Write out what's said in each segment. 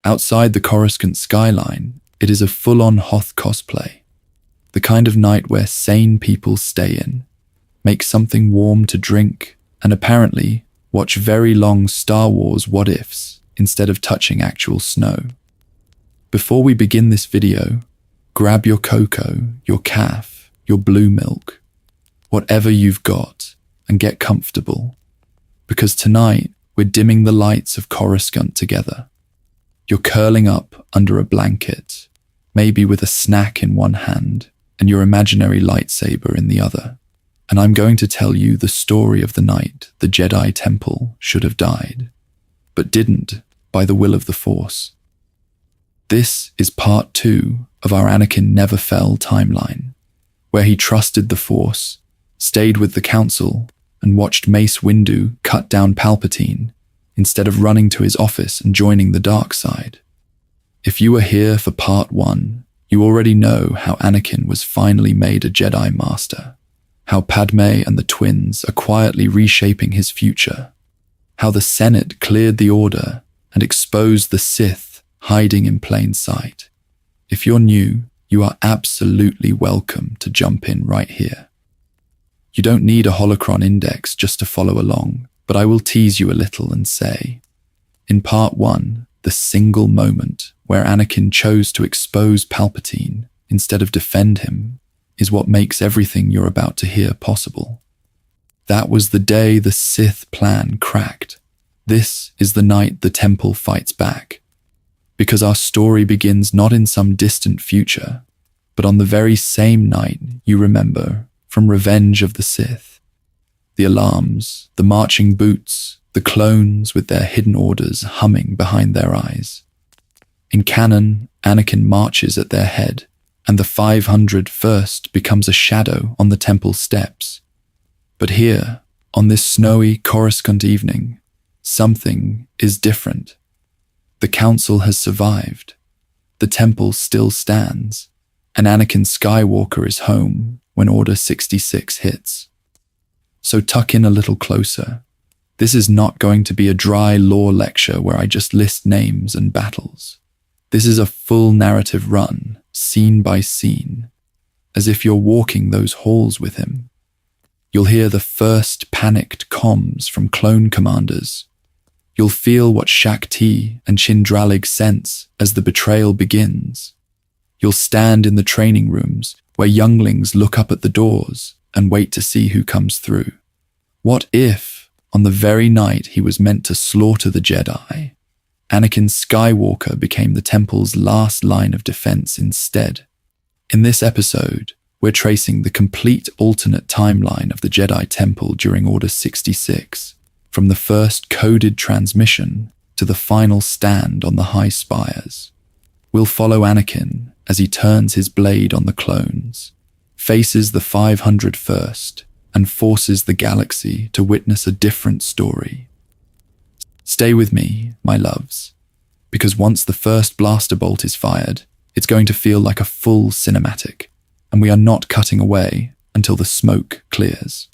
Outside the Coruscant skyline, it is a full-on Hoth cosplay. The kind of night where sane people stay in, make something warm to drink, and apparently watch very long Star Wars what-ifs instead of touching actual snow. Before we begin this video, grab your cocoa, your caf, your blue milk, whatever you've got, and get comfortable. Because tonight, we're dimming the lights of Coruscant together. You're curling up under a blanket, maybe with a snack in one hand and your imaginary lightsaber in the other. And I'm going to tell you the story of the night the Jedi Temple should have died, but didn't by the will of the Force. This is part 2 of our Anakin Never Fell timeline, where he trusted the Force, stayed with the Council, and watched Mace Windu cut down Palpatine instead of running to his office and joining the dark side. If you were here for part 1, you already know how Anakin was finally made a Jedi Master, how Padme and the twins are quietly reshaping his future, how the Senate cleared the Order and exposed the Sith hiding in plain sight. If you're new, you are absolutely welcome to jump in right here. You don't need a holocron index just to follow along, but I will tease you a little and say, in part 1, the single moment where Anakin chose to expose Palpatine instead of defend him is what makes everything you're about to hear possible. That was the day the Sith plan cracked. This is the night the Temple fights back. Because our story begins not in some distant future, but on the very same night you remember from Revenge of the Sith. The alarms, the marching boots, the clones with their hidden orders humming behind their eyes. In canon, Anakin marches at their head, and the 501st becomes a shadow on the temple steps. But here, on this snowy Coruscant evening, something is different. The Council has survived. The temple still stands, and Anakin Skywalker is home when Order 66 hits. So tuck in a little closer. This is not going to be a dry lore lecture where I just list names and battles. This is a full narrative run, scene by scene, as if you're walking those halls with him. You'll hear the first panicked comms from clone commanders. You'll feel what Shaak Ti and Chindralig sense as the betrayal begins. You'll stand in the training rooms where younglings look up at the doors and wait to see who comes through. What if, on the very night he was meant to slaughter the Jedi, Anakin Skywalker became the Temple's last line of defense instead? In this episode, we're tracing the complete alternate timeline of the Jedi Temple during Order 66, from the first coded transmission to the final stand on the high spires. We'll follow Anakin as he turns his blade on the clones, faces the 501st, and forces the galaxy to witness a different story. Stay with me, my loves, because once the first blaster bolt is fired, it's going to feel like a full cinematic, and we are not cutting away until the smoke clears.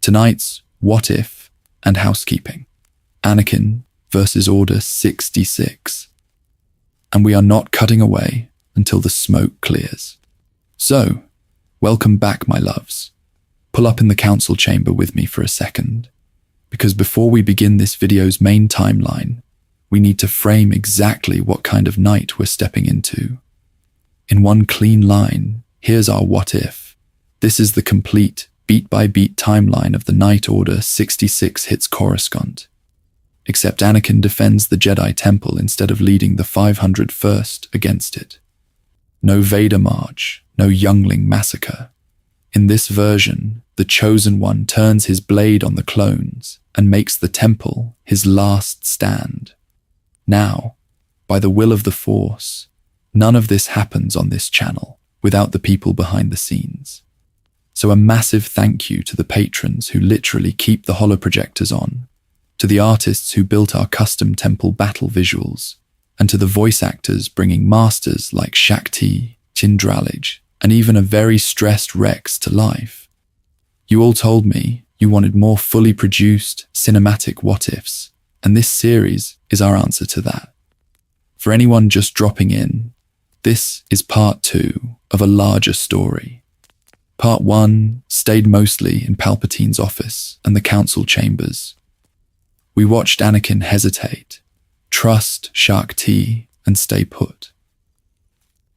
Tonight's What If and housekeeping. Anakin versus Order 66. And we are not cutting away until the smoke clears. So, welcome back, my loves. Pull up in the council chamber with me for a second, because before we begin this video's main timeline, we need to frame exactly what kind of night we're stepping into. In one clean line, here's our what if. This is the complete, beat-by-beat timeline of the night Order 66 hits Coruscant. Except Anakin defends the Jedi Temple instead of leading the 501st against it. No Vader March, no youngling massacre. In this version, the Chosen One turns his blade on the clones and makes the Temple his last stand. Now, by the will of the Force, none of this happens on this channel without the people behind the scenes. So a massive thank you to the patrons who literally keep the holoprojectors on, to the artists who built our custom temple battle visuals, and to the voice actors bringing masters like Shaak Ti, Chindralig, and even a very stressed Rex to life. You all told me you wanted more fully produced, cinematic what-ifs, and this series is our answer to that. For anyone just dropping in, this is part 2 of a larger story. Part 1 stayed mostly in Palpatine's office and the council chambers. We watched Anakin hesitate, trust Shak Ti, and stay put.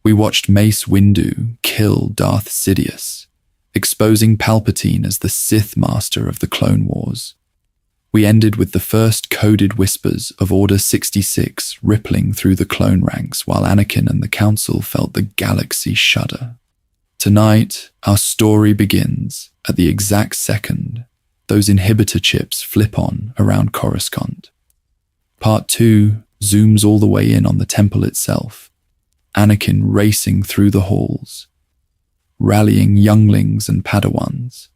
We watched Mace Windu kill Darth Sidious, exposing Palpatine as the Sith Master of the Clone Wars. We ended with the first coded whispers of Order 66 rippling through the clone ranks while Anakin and the Council felt the galaxy shudder. Tonight, our story begins at the exact second those inhibitor chips flip on around Coruscant. Part 2 zooms all the way in on the temple itself, Anakin racing through the halls, rallying younglings and Padawans,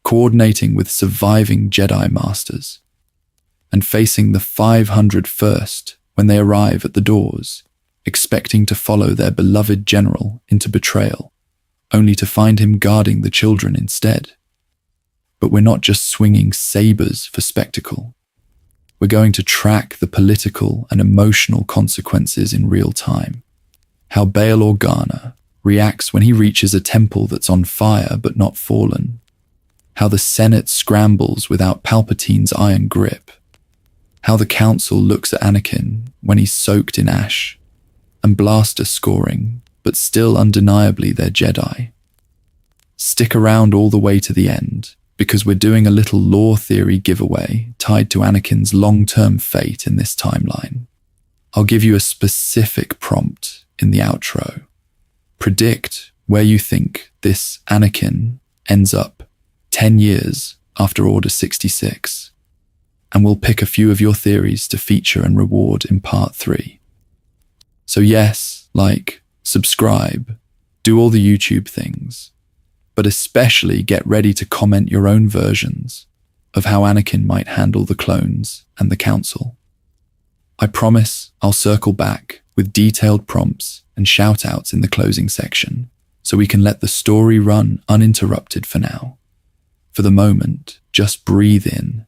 coordinating with surviving Jedi Masters, and facing the 501st when they arrive at the doors, expecting to follow their beloved general into betrayal, only to find him guarding the children instead. But we're not just swinging sabers for spectacle. We're going to track the political and emotional consequences in real time. How Bail Organa reacts when he reaches a temple that's on fire but not fallen. How the Senate scrambles without Palpatine's iron grip. How the Council looks at Anakin when he's soaked in ash, and blaster scoring, but still undeniably they're Jedi. Stick around all the way to the end, because we're doing a little lore theory giveaway tied to Anakin's long-term fate in this timeline. I'll give you a specific prompt in the outro. Predict where you think this Anakin ends up 10 years after Order 66, and we'll pick a few of your theories to feature and reward in Part 3. So yes, like, subscribe, do all the YouTube things, but especially get ready to comment your own versions of how Anakin might handle the clones and the Council. I promise I'll circle back with detailed prompts and shout-outs in the closing section, so we can let the story run uninterrupted for now. For the moment, just breathe in.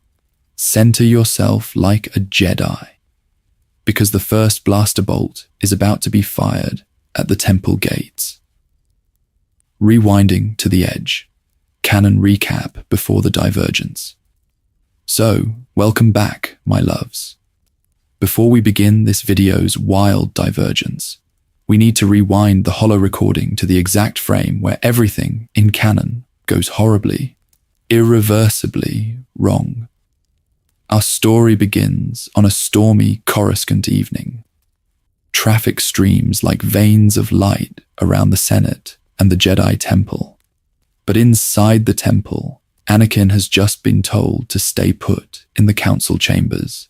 Center yourself like a Jedi, because the first blaster bolt is about to be fired at the temple gates. Rewinding to the edge. Canon recap before the divergence. So, welcome back, my loves. Before we begin this video's wild divergence, we need to rewind the holo recording to the exact frame where everything in canon goes horribly, irreversibly wrong. Our story begins on a stormy Coruscant evening. Traffic streams like veins of light around the Senate and the Jedi Temple. But inside the temple, Anakin has just been told to stay put in the council chambers.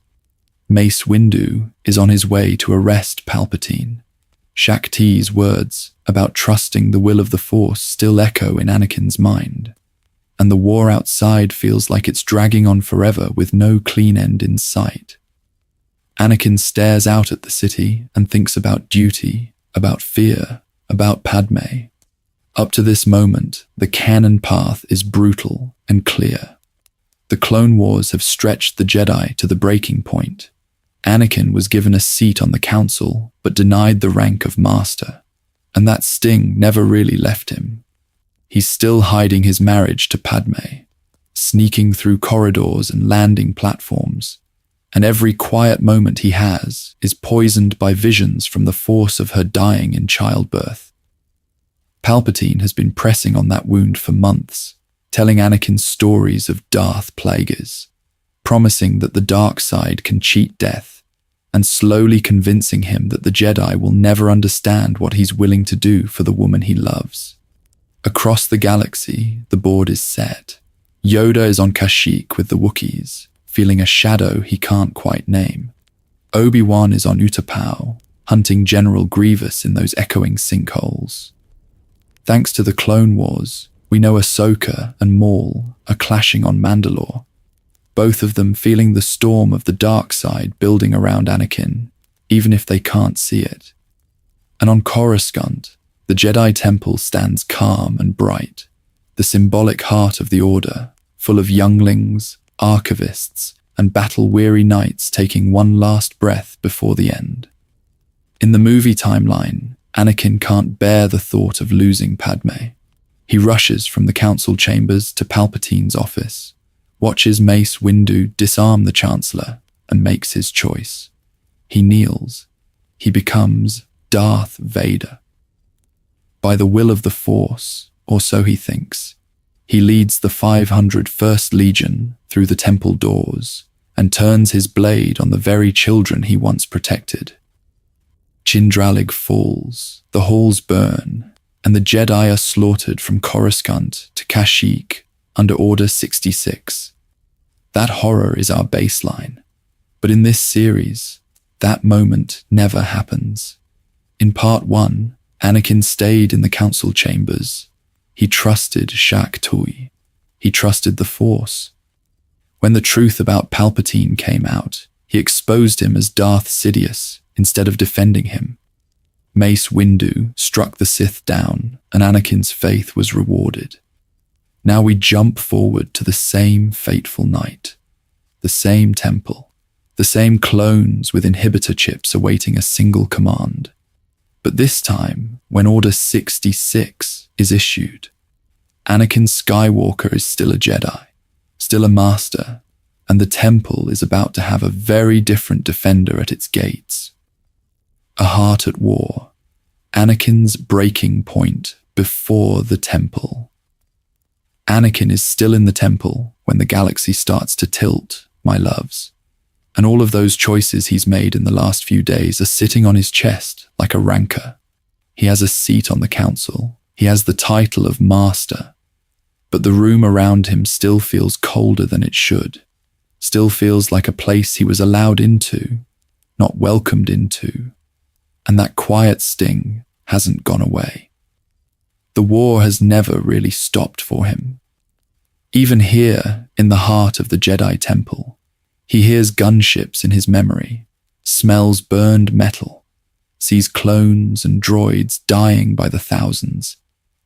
Mace Windu is on his way to arrest Palpatine. Shak Ti's words about trusting the will of the Force still echo in Anakin's mind. And the war outside feels like it's dragging on forever with no clean end in sight. Anakin stares out at the city and thinks about duty, about fear, about Padme. Up to this moment, the canon path is brutal and clear. The Clone Wars have stretched the Jedi to the breaking point. Anakin was given a seat on the council, but denied the rank of master, and that sting never really left him. He's still hiding his marriage to Padme, sneaking through corridors and landing platforms, and every quiet moment he has is poisoned by visions from the force of her dying in childbirth. Palpatine has been pressing on that wound for months, telling Anakin stories of Darth Plagueis, promising that the dark side can cheat death, and slowly convincing him that the Jedi will never understand what he's willing to do for the woman he loves. Across the galaxy, the board is set. Yoda is on Kashyyyk with the Wookiees, feeling a shadow he can't quite name. Obi-Wan is on Utapau, hunting General Grievous in those echoing sinkholes. Thanks to the Clone Wars, we know Ahsoka and Maul are clashing on Mandalore, both of them feeling the storm of the dark side building around Anakin, even if they can't see it. And on Coruscant, the Jedi Temple stands calm and bright, the symbolic heart of the Order, full of younglings, archivists, and battle-weary knights taking one last breath before the end. In the movie timeline, Anakin can't bear the thought of losing Padme. He rushes from the council chambers to Palpatine's office, watches Mace Windu disarm the Chancellor, and makes his choice. He kneels. He becomes Darth Vader. By the will of the Force, or so he thinks, he leads the 501st Legion through the temple doors and turns his blade on the very children he once protected. Chindralig falls, the halls burn, and the Jedi are slaughtered from Coruscant to Kashyyyk under Order 66. That horror is our baseline. But in this series, that moment never happens. In Part 1, Anakin stayed in the council chambers. He trusted Shak Tui. He trusted the Force. When the truth about Palpatine came out, he exposed him as Darth Sidious instead of defending him. Mace Windu struck the Sith down, and Anakin's faith was rewarded. Now we jump forward to the same fateful night, the same temple, the same clones with inhibitor chips awaiting a single command. But this time, when Order 66 is issued, Anakin Skywalker is still a Jedi, still a master, and the temple is about to have a very different defender at its gates. A heart at war, Anakin's breaking point before the temple. Anakin is still in the temple when the galaxy starts to tilt, my loves. And all of those choices he's made in the last few days are sitting on his chest like a rancor. He has a seat on the council. He has the title of master. But the room around him still feels colder than it should. Still feels like a place he was allowed into, not welcomed into. And that quiet sting hasn't gone away. The war has never really stopped for him. Even here, in the heart of the Jedi Temple, he hears gunships in his memory, smells burned metal, sees clones and droids dying by the thousands,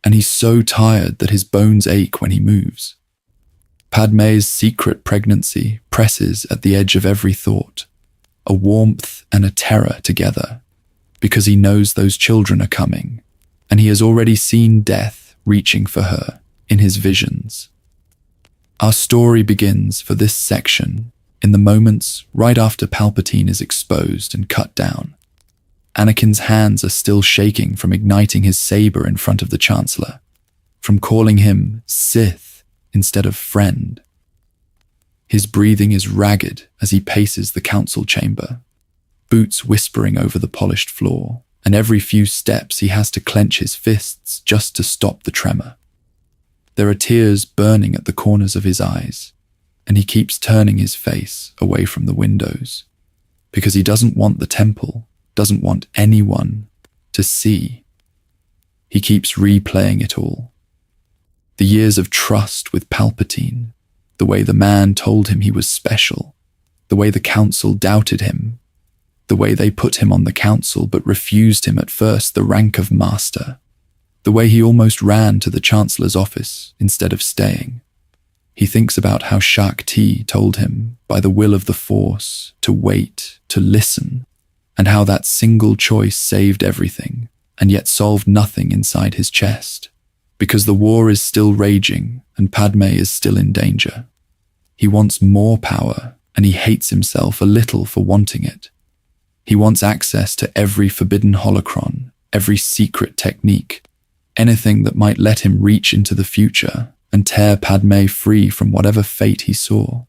and he's so tired that his bones ache when he moves. Padme's secret pregnancy presses at the edge of every thought, a warmth and a terror together, because he knows those children are coming, and he has already seen death reaching for her in his visions. Our story begins for this section in the moments right after Palpatine is exposed and cut down. Anakin's hands are still shaking from igniting his saber in front of the Chancellor, from calling him Sith instead of friend. His breathing is ragged as he paces the council chamber, boots whispering over the polished floor, and every few steps he has to clench his fists just to stop the tremor. There are tears burning at the corners of his eyes, and he keeps turning his face away from the windows, because he doesn't want the temple, doesn't want anyone to see. He keeps replaying it all. The years of trust with Palpatine, the way the man told him he was special, the way the council doubted him, the way they put him on the council but refused him at first the rank of master, the way he almost ran to the Chancellor's office instead of staying. He thinks about how Shak Ti told him, by the will of the Force, to wait, to listen, and how that single choice saved everything, and yet solved nothing inside his chest, because the war is still raging and Padme is still in danger. He wants more power, and he hates himself a little for wanting it. He wants access to every forbidden holocron, every secret technique, anything that might let him reach into the future and tear Padme free from whatever fate he saw.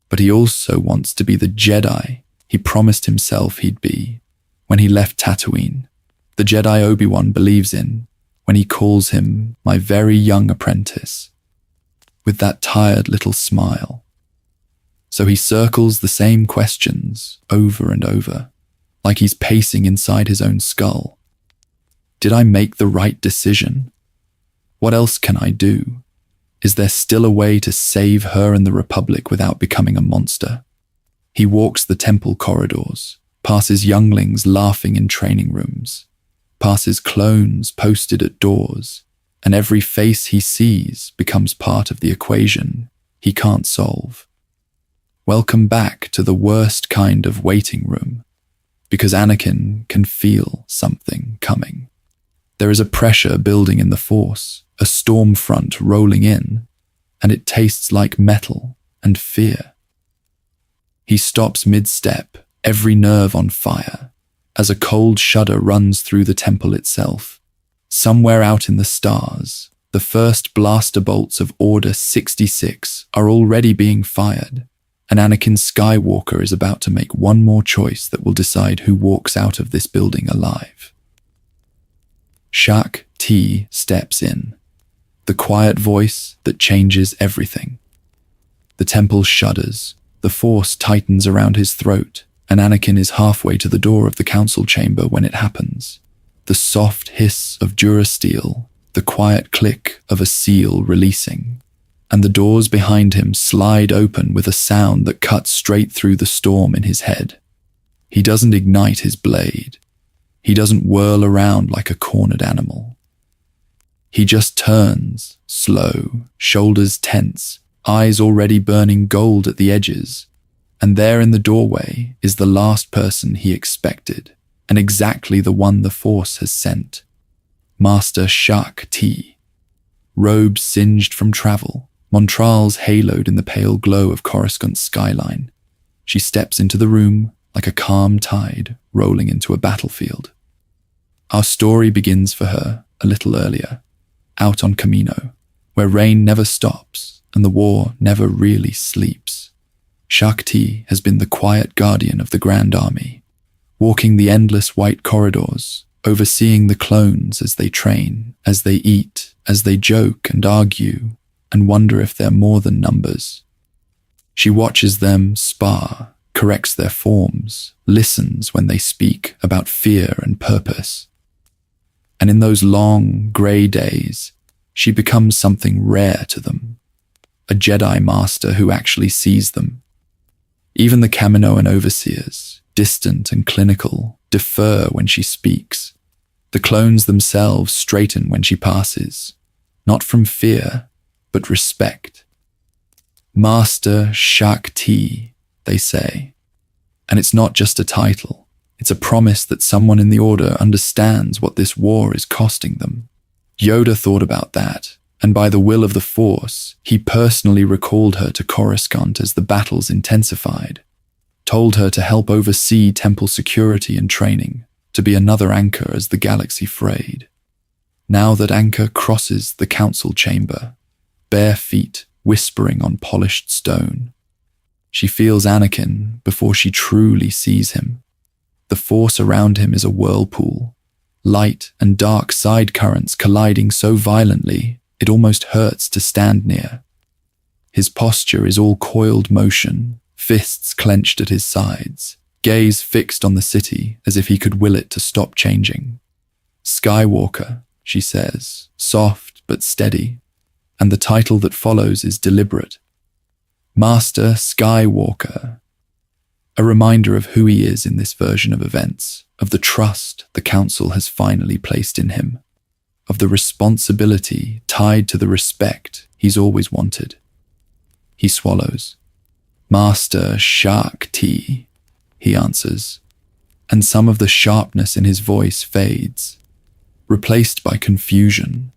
But he also wants to be the Jedi he promised himself he'd be when he left Tatooine, the Jedi Obi-Wan believes in when he calls him my very young apprentice, with that tired little smile. So he circles the same questions over and over, like he's pacing inside his own skull. Did I make the right decision? What else can I do? Is there still a way to save her and the Republic without becoming a monster? He walks the temple corridors, passes younglings laughing in training rooms, passes clones posted at doors, and every face he sees becomes part of the equation he can't solve. Welcome back to the worst kind of waiting room, because Anakin can feel something coming. There is a pressure building in the Force, a storm front rolling in, and it tastes like metal and fear. He stops mid-step, every nerve on fire, as a cold shudder runs through the temple itself. Somewhere out in the stars, the first blaster bolts of Order 66 are already being fired, and Anakin Skywalker is about to make one more choice that will decide who walks out of this building alive. Shaak Ti steps in, the quiet voice that changes everything. The temple shudders, the Force tightens around his throat, and Anakin is halfway to the door of the council chamber when it happens. The soft hiss of durasteel, the quiet click of a seal releasing, and the doors behind him slide open with a sound that cuts straight through the storm in his head. He doesn't ignite his blade. He doesn't whirl around like a cornered animal. He just turns, slow, shoulders tense, eyes already burning gold at the edges, and there in the doorway is the last person he expected, and exactly the one the Force has sent. Master Shaak Ti. Robes singed from travel, Montrals haloed in the pale glow of Coruscant's skyline. She steps into the room like a calm tide rolling into a battlefield. Our story begins for her a little earlier, out on Camino, where rain never stops and the war never really sleeps. Shaak Ti has been the quiet guardian of the Grand Army, walking the endless white corridors, overseeing the clones as they train, as they eat, as they joke and argue, and wonder if they're more than numbers. She watches them spar, corrects their forms, listens when they speak about fear and purpose. And in those long, grey days, she becomes something rare to them, a Jedi Master who actually sees them. Even the Kaminoan overseers, distant and clinical, defer when she speaks. The clones themselves straighten when she passes, not from fear, but respect. Master Shaak Ti, they say. And it's not just a title. It's a promise that someone in the Order understands what this war is costing them. Yoda thought about that, and by the will of the Force, he personally recalled her to Coruscant as the battles intensified, told her to help oversee temple security and training, to be another anchor as the galaxy frayed. Now that anchor crosses the council chamber, bare feet whispering on polished stone. She feels Anakin before she truly sees him. The Force around him is a whirlpool, light and dark side currents colliding so violently it almost hurts to stand near. His posture is all coiled motion, fists clenched at his sides, gaze fixed on the city as if he could will it to stop changing. Skywalker, she says, soft but steady, and the title that follows is deliberate. Master Skywalker. A reminder of who he is in this version of events, of the trust the Council has finally placed in him, of the responsibility tied to the respect he's always wanted. He swallows. Master Shaak Ti, he answers, and some of the sharpness in his voice fades, replaced by confusion,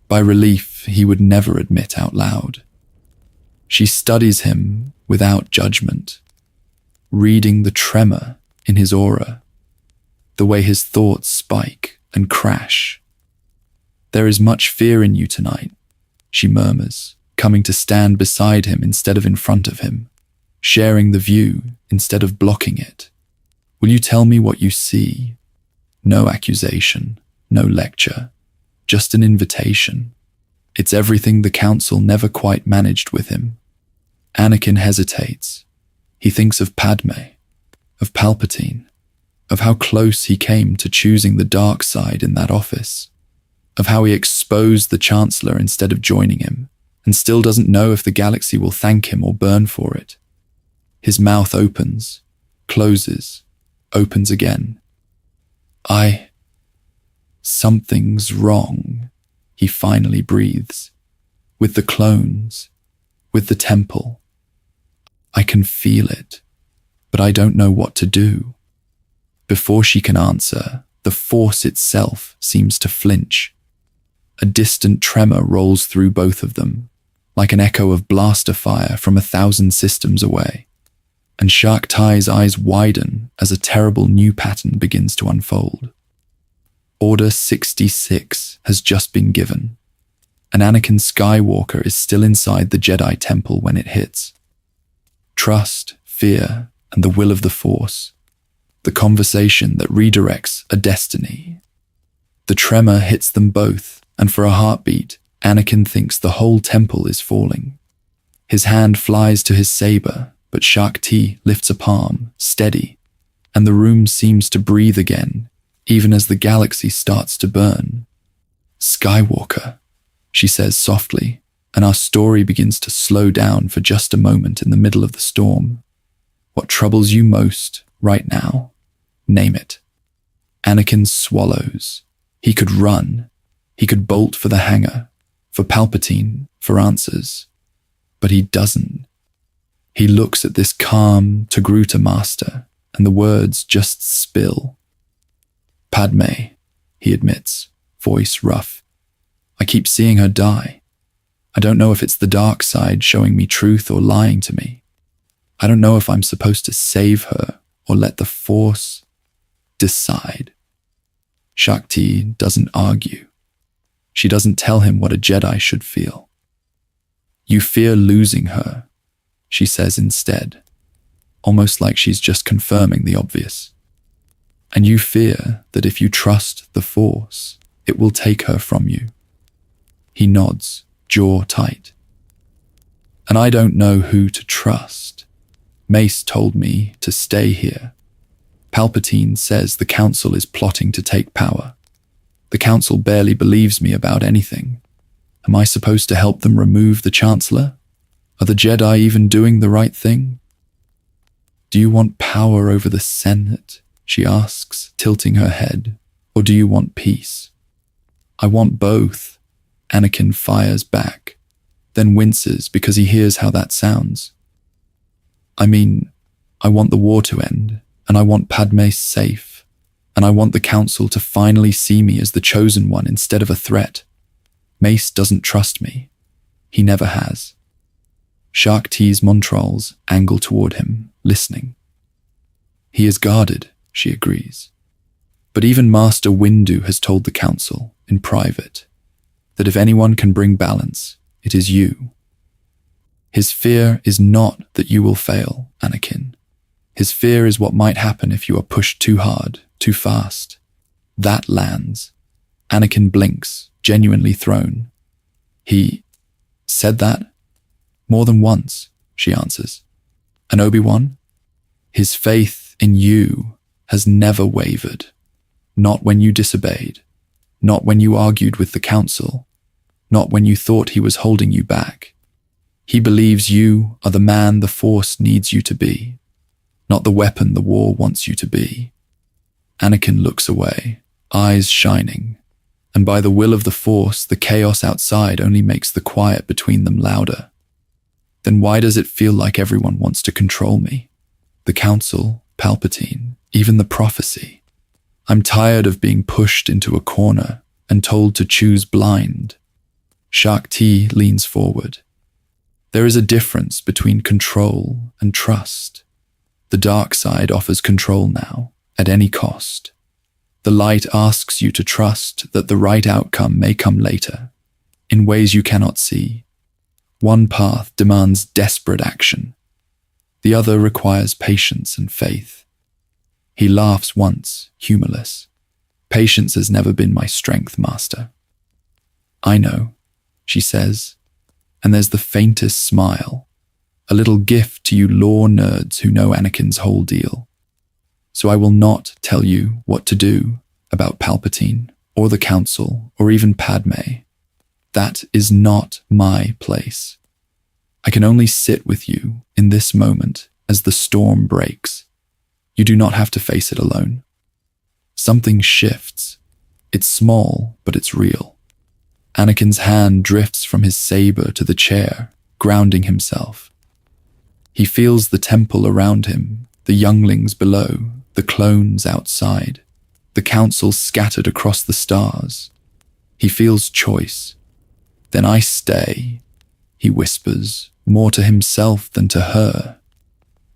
by relief he would never admit out loud. She studies him without judgment, reading the tremor in his aura, the way his thoughts spike and crash. There is much fear in you tonight, she murmurs, coming to stand beside him instead of in front of him, sharing the view instead of blocking it. Will you tell me what you see? No accusation, no lecture, just an invitation. It's everything the Council never quite managed with him. Anakin hesitates. He thinks of Padme, of Palpatine, of how close he came to choosing the dark side in that office, of how he exposed the Chancellor instead of joining him, and still doesn't know if the galaxy will thank him or burn for it. His mouth opens, closes, opens again. Something's wrong, he finally breathes. With the clones, with the temple. I can feel it, but I don't know what to do. Before she can answer, the Force itself seems to flinch. A distant tremor rolls through both of them, like an echo of blaster fire from 1,000 systems away. And Shark Tai's eyes widen as a terrible new pattern begins to unfold. Order 66 has just been given, and Anakin Skywalker is still inside the Jedi Temple when it hits. Trust, fear, and the will of the Force. The conversation that redirects a destiny. The tremor hits them both, and for a heartbeat, Anakin thinks the whole temple is falling. His hand flies to his saber, but Shark T lifts a palm, steady, and the room seems to breathe again, even as the galaxy starts to burn. Skywalker, she says softly, and our story begins to slow down for just a moment in the middle of the storm. What troubles you most right now? Name it. Anakin swallows. He could run. He could bolt for the hangar, for Palpatine, for answers. But he doesn't. He looks at this calm Togruta master, and the words just spill. Padme, he admits, voice rough. I keep seeing her die. I don't know if it's the dark side showing me truth or lying to me. I don't know if I'm supposed to save her or let the Force decide. Shakti doesn't argue. She doesn't tell him what a Jedi should feel. You fear losing her, she says instead, almost like she's just confirming the obvious. And you fear that if you trust the Force, it will take her from you. He nods, jaw tight. And I don't know who to trust. Mace told me to stay here. Palpatine says the Council is plotting to take power. The Council barely believes me about anything. Am I supposed to help them remove the Chancellor? Are the Jedi even doing the right thing? Do you want power over the Senate? She asks, tilting her head. Or do you want peace? I want both. Anakin fires back, then winces because he hears how that sounds. I mean, I want the war to end, and I want Padme safe, and I want the Council to finally see me as the chosen one instead of a threat. Mace doesn't trust me. He never has. Shark T's Montrolls angle toward him, listening. He is guarded, she agrees. But even Master Windu has told the Council, in private, that if anyone can bring balance, it is you. His fear is not that you will fail, Anakin. His fear is what might happen if you are pushed too hard, too fast. That lands. Anakin blinks, genuinely thrown. He said that? More than once, she answers. And Obi-Wan? His faith in you has never wavered. Not when you disobeyed. Not when you argued with the Council. Not when you thought he was holding you back. He believes you are the man the Force needs you to be, not the weapon the war wants you to be. Anakin looks away, eyes shining, and by the will of the Force, the chaos outside only makes the quiet between them louder. Then why does it feel like everyone wants to control me? The Council, Palpatine, even the prophecy. I'm tired of being pushed into a corner and told to choose blind. Shark T leans forward. There is a difference between control and trust. The dark side offers control now, at any cost. The light asks you to trust that the right outcome may come later, in ways you cannot see. One path demands desperate action. The other requires patience and faith. He laughs once, humorless. Patience has never been my strength, Master. I know, she says, and there's the faintest smile, a little gift to you lore nerds who know Anakin's whole deal. So I will not tell you what to do about Palpatine, or the Council, or even Padme. That is not my place. I can only sit with you in this moment as the storm breaks. You do not have to face it alone. Something shifts. It's small, but it's real. Anakin's hand drifts from his saber to the chair, grounding himself. He feels the temple around him, the younglings below, the clones outside, the council scattered across the stars. He feels choice. Then I stay, he whispers, more to himself than to her.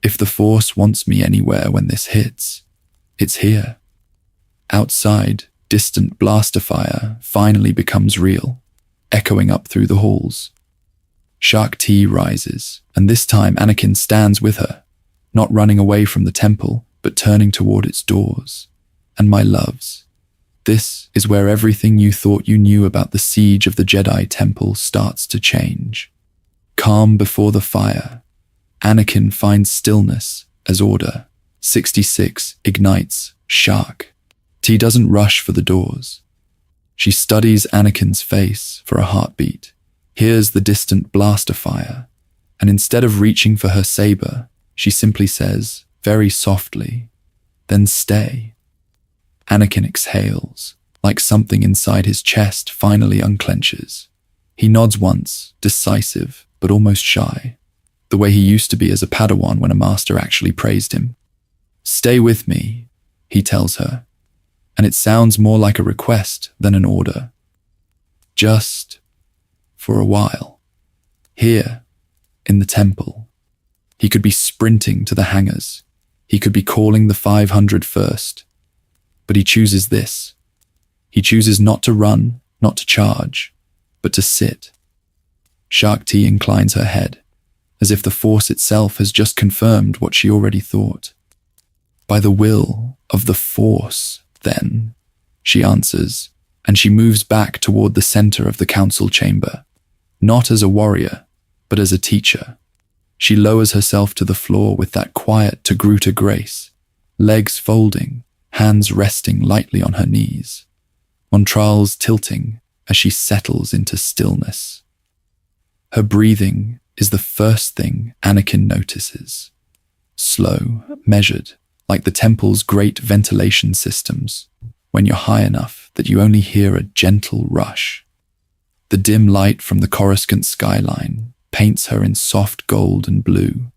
If the Force wants me anywhere when this hits, it's here. Outside, distant blaster fire finally becomes real, echoing up through the halls. Shakti rises, and this time Anakin stands with her, not running away from the temple, but turning toward its doors. And my loves, this is where everything you thought you knew about the siege of the Jedi Temple starts to change. Calm before the fire, Anakin finds stillness as Order 66 ignites Shark. He doesn't rush for the doors. She studies Anakin's face for a heartbeat, hears the distant blaster fire, and instead of reaching for her saber, she simply says, very softly, "Then stay." Anakin exhales, like something inside his chest finally unclenches. He nods once, decisive, but almost shy, the way he used to be as a Padawan when a master actually praised him. "Stay with me," he tells her, and it sounds more like a request than an order. Just for a while. Here, in the temple. He could be sprinting to the hangars. He could be calling the 500 first. But he chooses this. He chooses not to run, not to charge, but to sit. Shakti inclines her head, as if the Force itself has just confirmed what she already thought. "By the will of the Force, then," she answers, and she moves back toward the center of the council chamber, not as a warrior, but as a teacher. She lowers herself to the floor with that quiet Togruta grace, legs folding, hands resting lightly on her knees, montrals tilting as she settles into stillness. Her breathing is the first thing Anakin notices. Slow, measured, like the temple's great ventilation systems, when you're high enough that you only hear a gentle rush. The dim light from the Coruscant skyline paints her in soft gold and blue,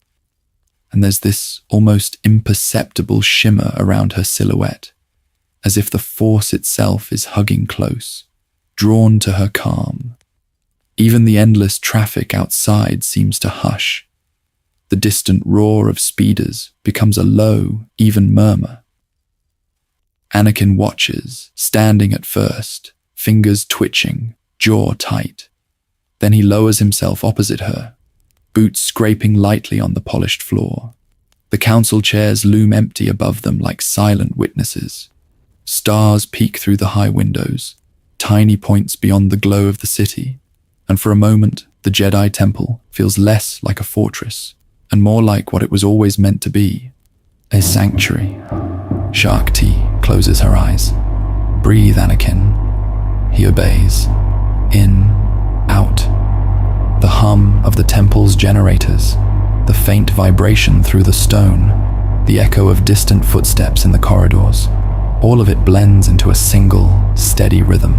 and there's this almost imperceptible shimmer around her silhouette, as if the Force itself is hugging close, drawn to her calm. Even the endless traffic outside seems to hush. The distant roar of speeders becomes a low, even murmur. Anakin watches, standing at first, fingers twitching, jaw tight. Then he lowers himself opposite her, boots scraping lightly on the polished floor. The council chairs loom empty above them like silent witnesses. Stars peek through the high windows, tiny points beyond the glow of the city, and for a moment, the Jedi Temple feels less like a fortress and more like what it was always meant to be, a sanctuary. Shakti closes her eyes. "Breathe, Anakin." He obeys. In, out. The hum of the temple's generators, the faint vibration through the stone, the echo of distant footsteps in the corridors, all of it blends into a single, steady rhythm.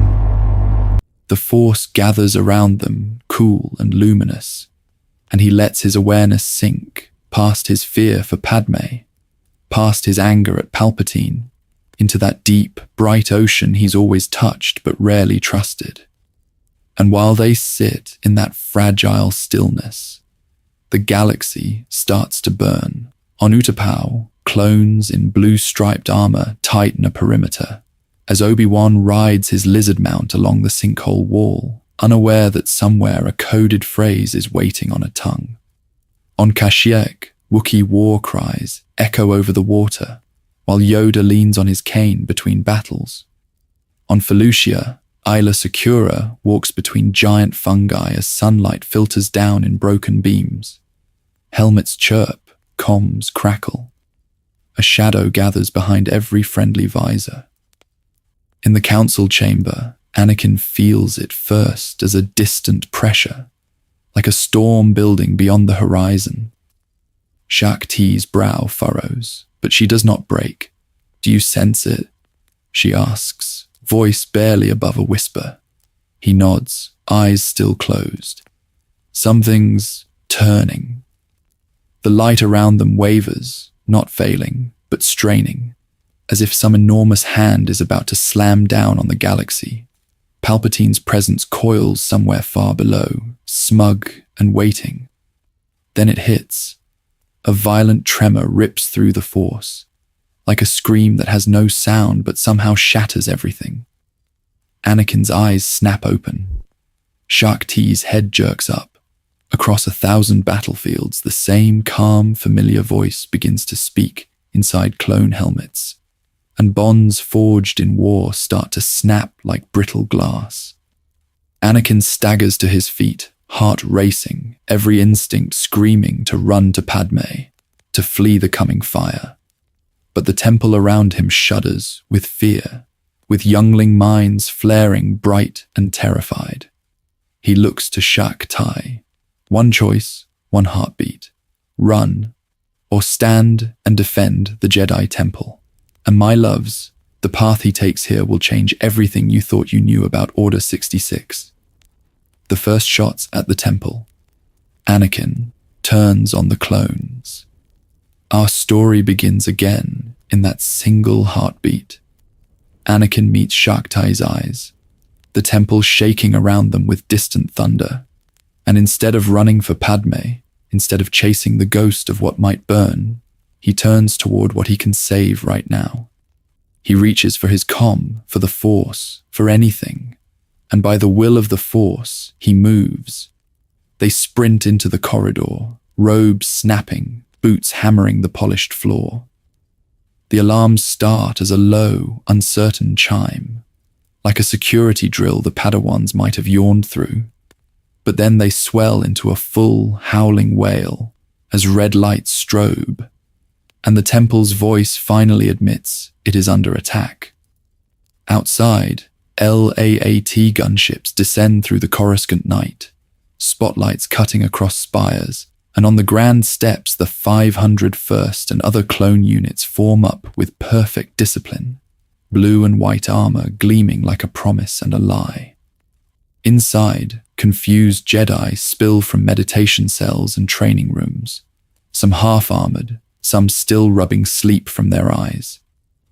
The Force gathers around them, cool and luminous, and he lets his awareness sink past his fear for Padme, past his anger at Palpatine, into that deep, bright ocean he's always touched but rarely trusted. And while they sit in that fragile stillness, the galaxy starts to burn. On Utapau, clones in blue-striped armor tighten a perimeter, as Obi-Wan rides his lizard mount along the sinkhole wall, unaware that somewhere a coded phrase is waiting on a tongue. On Kashyyyk, Wookiee war cries echo over the water, while Yoda leans on his cane between battles. On Felucia, Isla Secura walks between giant fungi as sunlight filters down in broken beams. Helmets chirp, comms crackle. A shadow gathers behind every friendly visor. In the council chamber, Anakin feels it first as a distant pressure, like a storm building beyond the horizon. Shakti's brow furrows, but she does not break. "Do you sense it?" she asks, voice barely above a whisper. He nods, eyes still closed. Something's turning. The light around them wavers, not failing, but straining, as if some enormous hand is about to slam down on the galaxy. Palpatine's presence coils somewhere far below, smug and waiting. Then it hits. A violent tremor rips through the Force, like a scream that has no sound but somehow shatters everything. Anakin's eyes snap open. Shaak Ti's head jerks up. Across 1,000 battlefields, the same calm, familiar voice begins to speak inside clone helmets, and bonds forged in war start to snap like brittle glass. Anakin staggers to his feet, heart racing, every instinct screaming to run to Padme, to flee the coming fire. But the temple around him shudders with fear, with youngling minds flaring bright and terrified. He looks to Shaak Ti. One choice, one heartbeat. Run, or stand and defend the Jedi Temple. And my loves, the path he takes here will change everything you thought you knew about Order 66. The first shots at the temple. Anakin turns on the clones. Our story begins again in that single heartbeat. Anakin meets Shaak Ti's eyes, the temple shaking around them with distant thunder. And instead of running for Padme, instead of chasing the ghost of what might burn, he turns toward what he can save right now. He reaches for his comm, for the Force, for anything. And by the will of the Force, he moves. They sprint into the corridor, robes snapping, boots hammering the polished floor. The alarms start as a low, uncertain chime, like a security drill the Padawans might have yawned through. But then they swell into a full, howling wail as red lights strobe, and the temple's voice finally admits it is under attack. Outside, LAAT gunships descend through the Coruscant night, spotlights cutting across spires, and on the grand steps the 501st and other clone units form up with perfect discipline, blue and white armor gleaming like a promise and a lie. Inside, confused Jedi spill from meditation cells and training rooms, some half-armored, some still rubbing sleep from their eyes.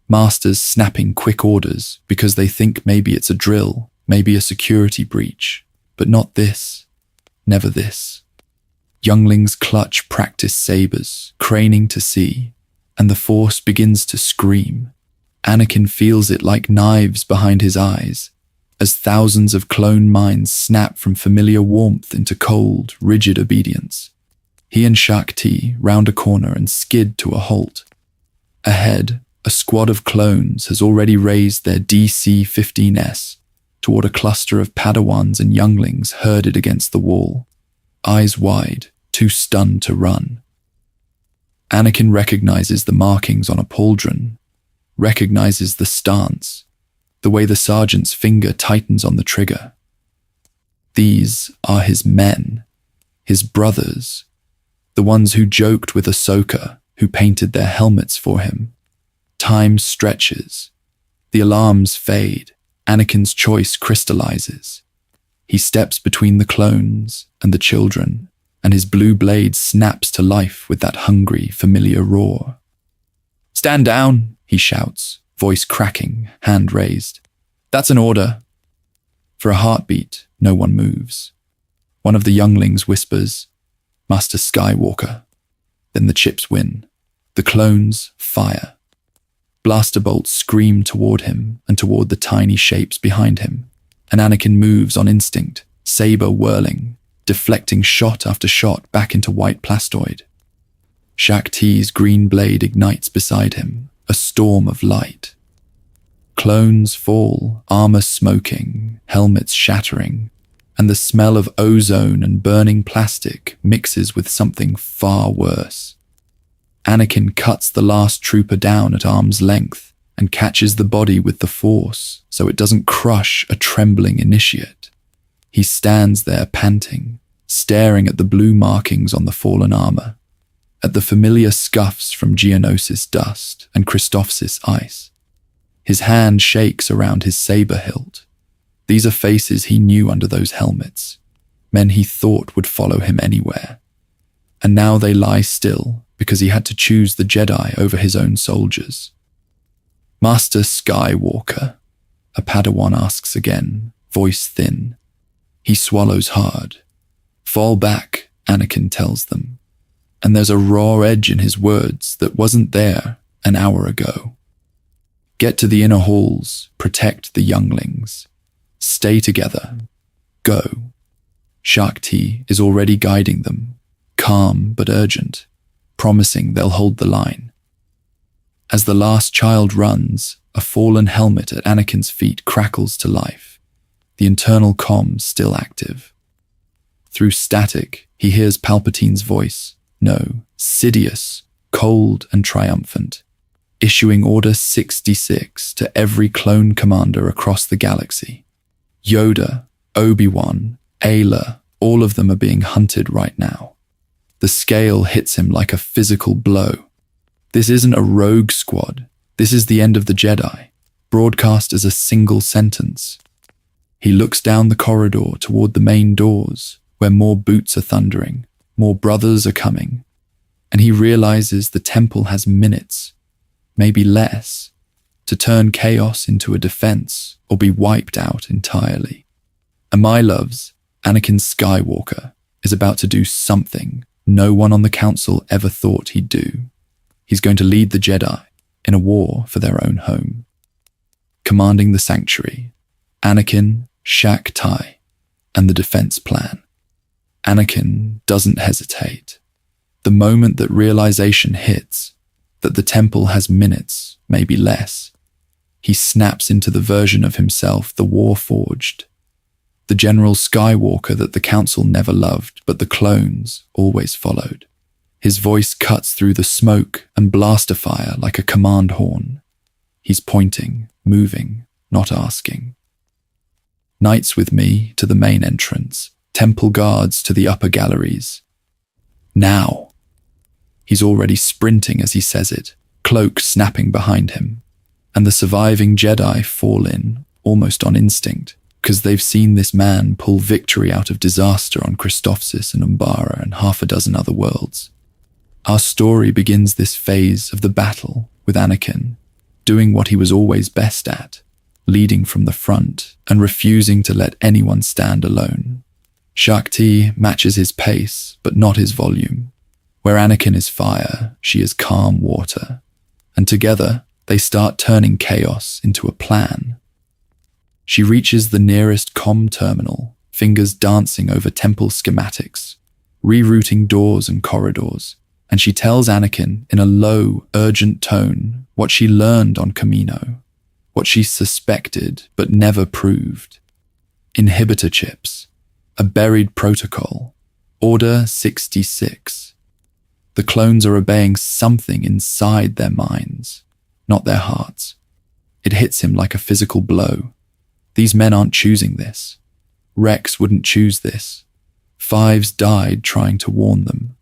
Masters snapping quick orders because they think maybe it's a drill, maybe a security breach, but not this, never this. Younglings clutch practice sabers, craning to see, and the Force begins to scream. Anakin feels it like knives behind his eyes, as thousands of clone minds snap from familiar warmth into cold, rigid obedience. He and Shaak Ti round a corner and skid to a halt. Ahead, a squad of clones has already raised their DC-15S toward a cluster of Padawans and younglings herded against the wall, eyes wide, too stunned to run. Anakin recognizes the markings on a pauldron, recognizes the stance, the way the sergeant's finger tightens on the trigger. These are his men, his brothers, the ones who joked with Ahsoka, who painted their helmets for him. Time stretches. The alarms fade. Anakin's choice crystallizes. He steps between the clones and the children, and his blue blade snaps to life with that hungry, familiar roar. "Stand down," he shouts, voice cracking, hand raised. "That's an order." For a heartbeat, no one moves. One of the younglings whispers, "Master Skywalker." Then the chips win. The clones fire. Blaster bolts scream toward him and toward the tiny shapes behind him, and Anakin moves on instinct, saber whirling, deflecting shot after shot back into white plastoid. Shaak Ti's green blade ignites beside him, a storm of light. Clones fall, armor smoking, helmets shattering, and the smell of ozone and burning plastic mixes with something far worse. Anakin cuts the last trooper down at arm's length and catches the body with the Force so it doesn't crush a trembling initiate. He stands there panting, staring at the blue markings on the fallen armor, at the familiar scuffs from Geonosis dust and Christophsis ice. His hand shakes around his saber hilt. These are faces he knew under those helmets, men he thought would follow him anywhere. And now they lie still because he had to choose the Jedi over his own soldiers. Master Skywalker, a Padawan asks again, voice thin. He swallows hard. Fall back, Anakin tells them. And there's a raw edge in his words that wasn't there an hour ago. Get to the inner halls, protect the younglings. Stay together. Go. Shakti is already guiding them, calm but urgent, promising they'll hold the line. As the last child runs, a fallen helmet at Anakin's feet crackles to life, the internal comms still active. Through static, he hears Palpatine's voice, no, Sidious, cold and triumphant, issuing Order 66 to every clone commander across the galaxy. Yoda, Obi-Wan, Ayla, all of them are being hunted right now. The scale hits him like a physical blow. This isn't a rogue squad. This is the end of the Jedi, broadcast as a single sentence. He looks down the corridor toward the main doors, where more boots are thundering, more brothers are coming, and he realizes the temple has minutes, maybe less, to turn chaos into a defense or be wiped out entirely. And my loves, Anakin Skywalker is about to do something no one on the council ever thought he'd do. He's going to lead the Jedi in a war for their own home. Commanding the sanctuary, Anakin, Shakti, and the defense plan. Anakin doesn't hesitate. The moment that realization hits, that the temple has minutes, maybe less, he snaps into the version of himself the war forged. The General Skywalker that the council never loved, but the clones always followed. His voice cuts through the smoke and blaster fire like a command horn. He's pointing, moving, not asking. Knights with me to the main entrance, temple guards to the upper galleries. Now! He's already sprinting as he says it, cloak snapping behind him, and the surviving Jedi fall in, almost on instinct, because they've seen this man pull victory out of disaster on Christophsis and Umbara and half a dozen other worlds. Our story begins this phase of the battle with Anakin, doing what he was always best at, leading from the front and refusing to let anyone stand alone. Shakti matches his pace, but not his volume. Where Anakin is fire, she is calm water, and together they start turning chaos into a plan. She reaches the nearest comm terminal, fingers dancing over temple schematics, rerouting doors and corridors, and she tells Anakin in a low, urgent tone what she learned on Camino, what she suspected but never proved. Inhibitor chips, a buried protocol, Order 66. The clones are obeying something inside their minds, not their hearts. It hits him like a physical blow. These men aren't choosing this. Rex wouldn't choose this. Fives died trying to warn them.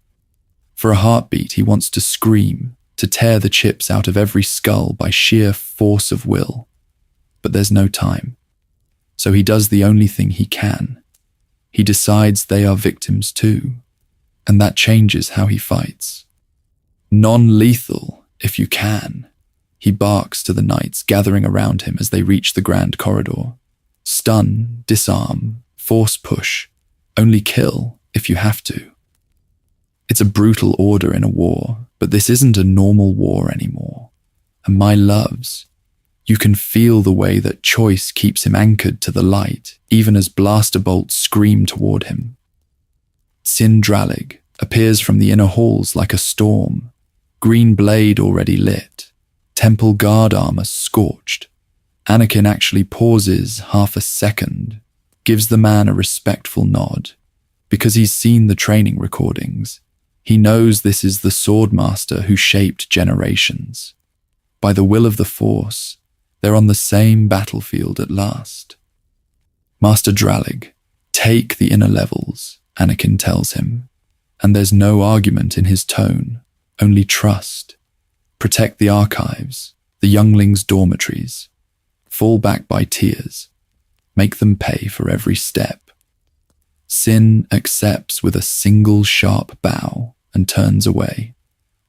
For a heartbeat, he wants to scream, to tear the chips out of every skull by sheer force of will. But there's no time. So he does the only thing he can. He decides they are victims too, and that changes how he fights. Non-lethal, if you can. He barks to the knights gathering around him as they reach the grand corridor. Stun, disarm, force push, only kill if you have to. It's a brutal order in a war, but this isn't a normal war anymore. And my loves, you can feel the way that choice keeps him anchored to the light, even as blaster bolts scream toward him. Sin Dralig appears from the inner halls like a storm, green blade already lit, temple guard armor scorched. Anakin actually pauses half a second, gives the man a respectful nod. Because he's seen the training recordings, he knows this is the swordmaster who shaped generations. By the will of the Force, they're on the same battlefield at last. Master Dralig, take the inner levels, Anakin tells him, and there's no argument in his tone, only trust. Protect the archives, the younglings' dormitories. Fall back by tears. Make them pay for every step. Sin accepts with a single sharp bow and turns away,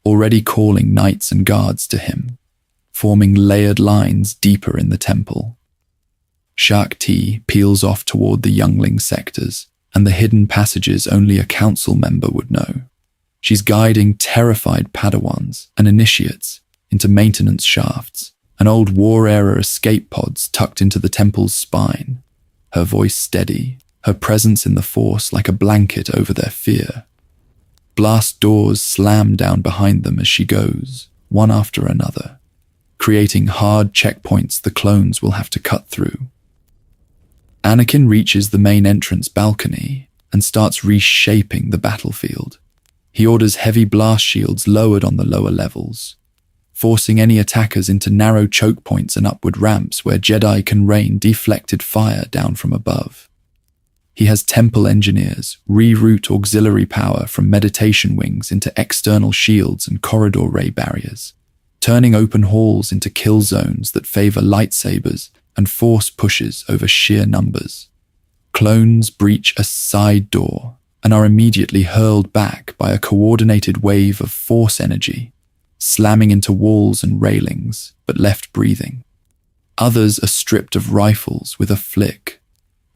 already calling knights and guards to him. forming layered lines deeper in the temple. Shakti peels off toward the youngling sectors and the hidden passages only a council member would know. She's guiding terrified Padawans and initiates into maintenance shafts and old war-era escape pods tucked into the temple's spine, her voice steady, her presence in the Force like a blanket over their fear. Blast doors slam down behind them as she goes, one after another, creating hard checkpoints the clones will have to cut through. Anakin reaches the main entrance balcony and starts reshaping the battlefield. He orders heavy blast shields lowered on the lower levels, forcing any attackers into narrow choke points and upward ramps where Jedi can rain deflected fire down from above. He has temple engineers reroute auxiliary power from meditation wings into external shields and corridor ray barriers, turning open halls into kill zones that favor lightsabers and force pushes over sheer numbers. Clones breach a side door and are immediately hurled back by a coordinated wave of force energy, slamming into walls and railings, but left breathing. Others are stripped of rifles with a flick,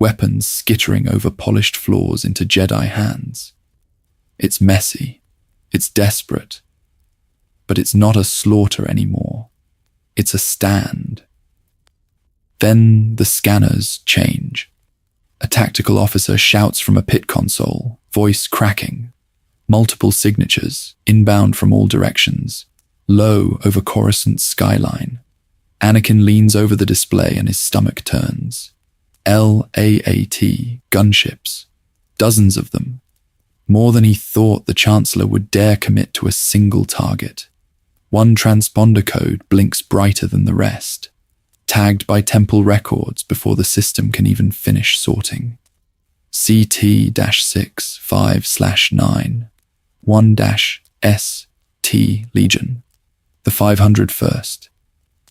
weapons skittering over polished floors into Jedi hands. It's messy, it's desperate, but it's not a slaughter anymore. It's a stand. Then the scanners change. A tactical officer shouts from a pit console, voice cracking. Multiple signatures, inbound from all directions, low over Coruscant's skyline. Anakin leans over the display and his stomach turns. LAAT gunships, dozens of them. More than he thought the Chancellor would dare commit to a single target. One transponder code blinks brighter than the rest, tagged by temple records before the system can even finish sorting. CT-65/9, 1-ST Legion, the 501st,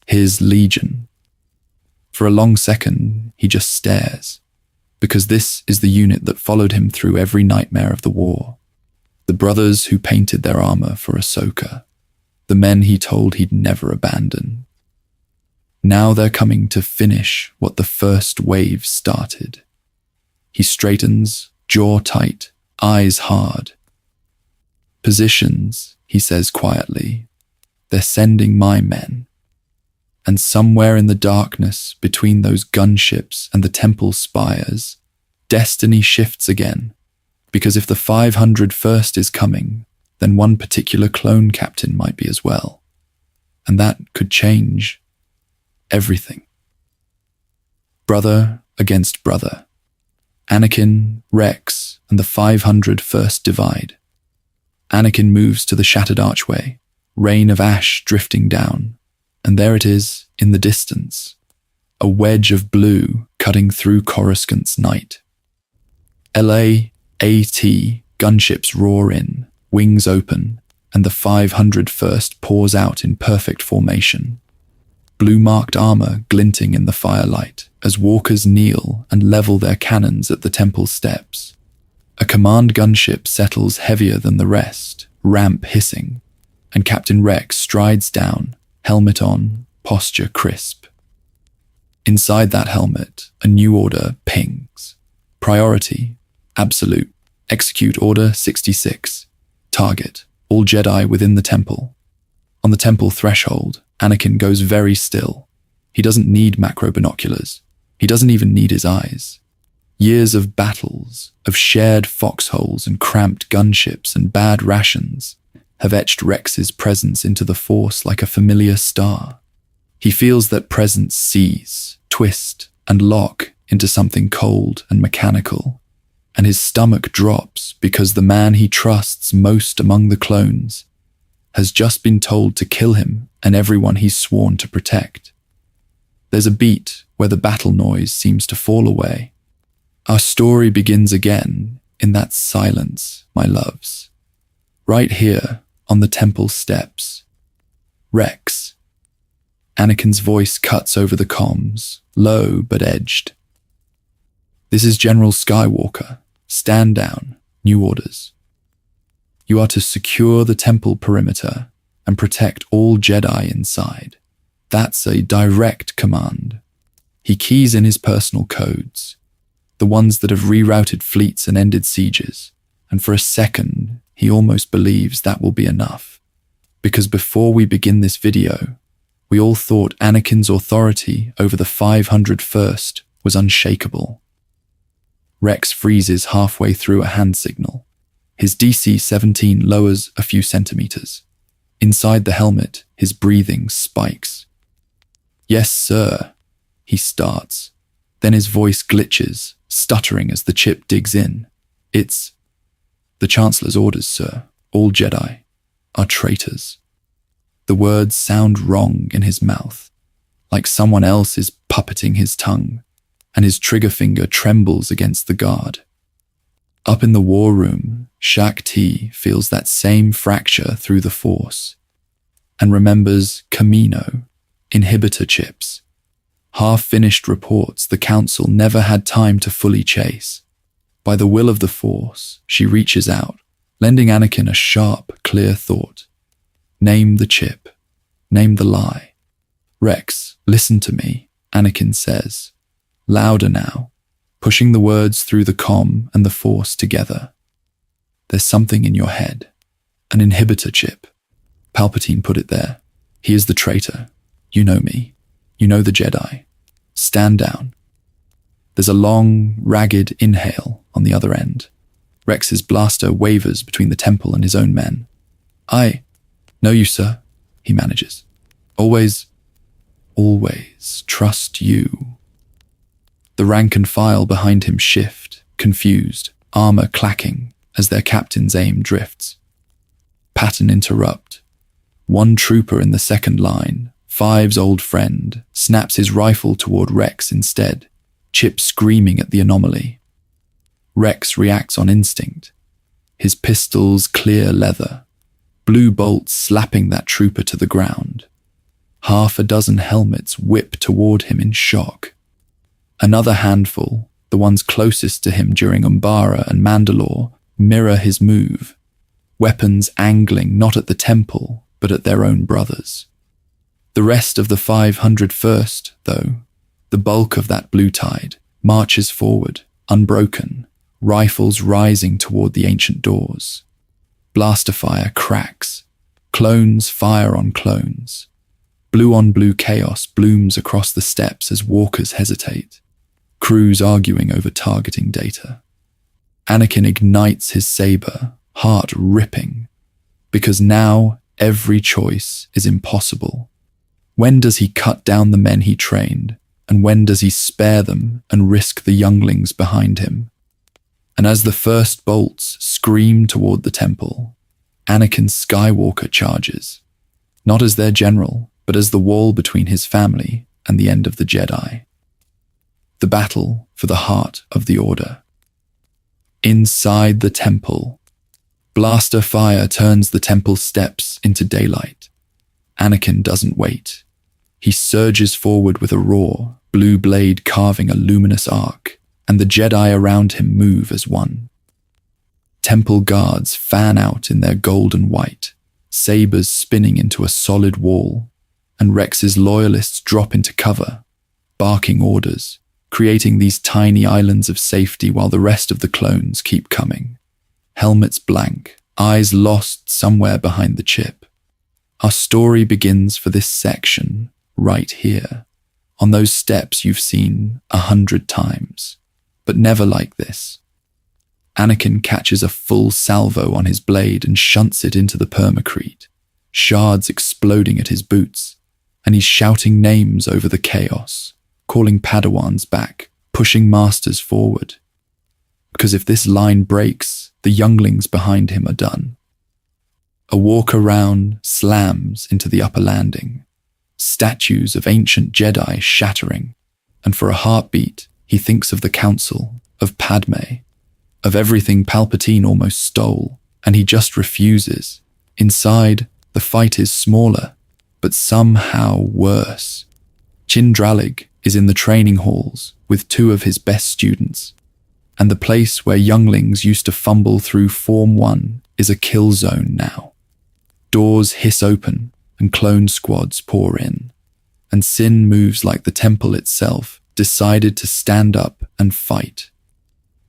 his Legion. For a long second, he just stares, because this is the unit that followed him through every nightmare of the war. The brothers who painted their armor for Ahsoka, the men he told he'd never abandon. Now they're coming to finish what the first wave started. He straightens, jaw tight, eyes hard. Positions, he says quietly. They're sending my men. And somewhere in the darkness between those gunships and the temple spires, destiny shifts again. Because if the 501st is coming, then one particular clone captain might be as well. And that could change everything. Brother against brother. Anakin, Rex, and the 501st divide. Anakin moves to the shattered archway, rain of ash drifting down, and there it is in the distance, a wedge of blue cutting through Coruscant's night. LAAT gunships roar in, wings open, and the 501st pours out in perfect formation. Blue-marked armor glinting in the firelight as walkers kneel and level their cannons at the temple steps. A command gunship settles heavier than the rest, ramp hissing, and Captain Rex strides down, helmet on, posture crisp. Inside that helmet, a new order pings. Priority, absolute, execute Order 66. Target, all Jedi within the temple. On the temple threshold, Anakin goes very still. He doesn't need macro binoculars. He doesn't even need his eyes. Years of battles, of shared foxholes and cramped gunships and bad rations have etched Rex's presence into the Force like a familiar star. He feels that presence seize, twist, and lock into something cold and mechanical, and his stomach drops because the man he trusts most among the clones has just been told to kill him and everyone he's sworn to protect. There's a beat where the battle noise seems to fall away. Our story begins again in that silence, my loves. Right here on the temple steps. Rex. Anakin's voice cuts over the comms, low but edged. This is General Skywalker. Stand down. New orders. You are to secure the temple perimeter and protect all Jedi inside. That's a direct command. He keys in his personal codes, the ones that have rerouted fleets and ended sieges, and for a second, he almost believes that will be enough. Because before we begin this video, we all thought Anakin's authority over the 501st was unshakable. Rex freezes halfway through a hand signal. His DC-17 lowers a few centimeters. Inside the helmet, his breathing spikes. "Yes, sir," he starts. Then his voice glitches, stuttering as the chip digs in. "It's the Chancellor's orders, sir. All Jedi are traitors." The words sound wrong in his mouth, like someone else is puppeting his tongue, and his trigger finger trembles against the guard. Up in the war room, Shak Ti feels that same fracture through the Force, and remembers Camino, inhibitor chips, half-finished reports the Council never had time to fully chase. By the will of the Force, she reaches out, lending Anakin a sharp, clear thought. "Name the chip. Name the lie." "Rex, listen to me," Anakin says. Louder now, pushing the words through the comm and the Force together. "There's something in your head. An inhibitor chip. Palpatine put it there. He is the traitor. You know me. You know the Jedi. Stand down." There's a long, ragged inhale on the other end. Rex's blaster wavers between the temple and his own men. "I know you, sir," he manages. Always trust you." The rank and file behind him shift, confused, armor clacking as their captain's aim drifts. Pattern interrupt. One trooper in the second line, Five's old friend, snaps his rifle toward Rex instead, Chip screaming at the anomaly. Rex reacts on instinct. His pistol's clear leather, blue bolts slapping that trooper to the ground. Half a dozen helmets whip toward him in shock. Another handful, the ones closest to him during Umbara and Mandalore, mirror his move, weapons angling not at the temple, but at their own brothers. The rest of the 501st, though, the bulk of that blue tide, marches forward, unbroken, rifles rising toward the ancient doors. Blaster fire cracks, clones fire on clones. Blue-on-blue chaos blooms across the steps as walkers hesitate, crews arguing over targeting data. Anakin ignites his saber, heart ripping, because now every choice is impossible. When does he cut down the men he trained, and when does he spare them and risk the younglings behind him? And as the first bolts scream toward the temple, Anakin Skywalker charges, not as their general, but as the wall between his family and the end of the Jedi. The battle for the heart of the Order. Inside the temple, blaster fire turns the temple steps into daylight. Anakin doesn't wait. He surges forward with a roar, blue blade carving a luminous arc, and the Jedi around him move as one. Temple guards fan out in their gold and white, sabers spinning into a solid wall, and Rex's loyalists drop into cover, barking orders, creating these tiny islands of safety while the rest of the clones keep coming. Helmets blank, eyes lost somewhere behind the chip. Our story begins for this section right here, on those steps you've seen 100 times, but never like this. Anakin catches a full salvo on his blade and shunts it into the permacrete, shards exploding at his boots, and he's shouting names over the chaos, calling Padawans back, pushing masters forward. Because if this line breaks, the younglings behind him are done. A walk around slams into the upper landing, statues of ancient Jedi shattering, and for a heartbeat, he thinks of the Council, of Padme, of everything Palpatine almost stole, and he just refuses. Inside, the fight is smaller, but somehow worse. Chindralig is in the training halls with 2 of his best students, and the place where younglings used to fumble through Form 1 is a kill zone now. Doors hiss open and clone squads pour in. and Sin moves like the temple itself, decided to stand up and fight.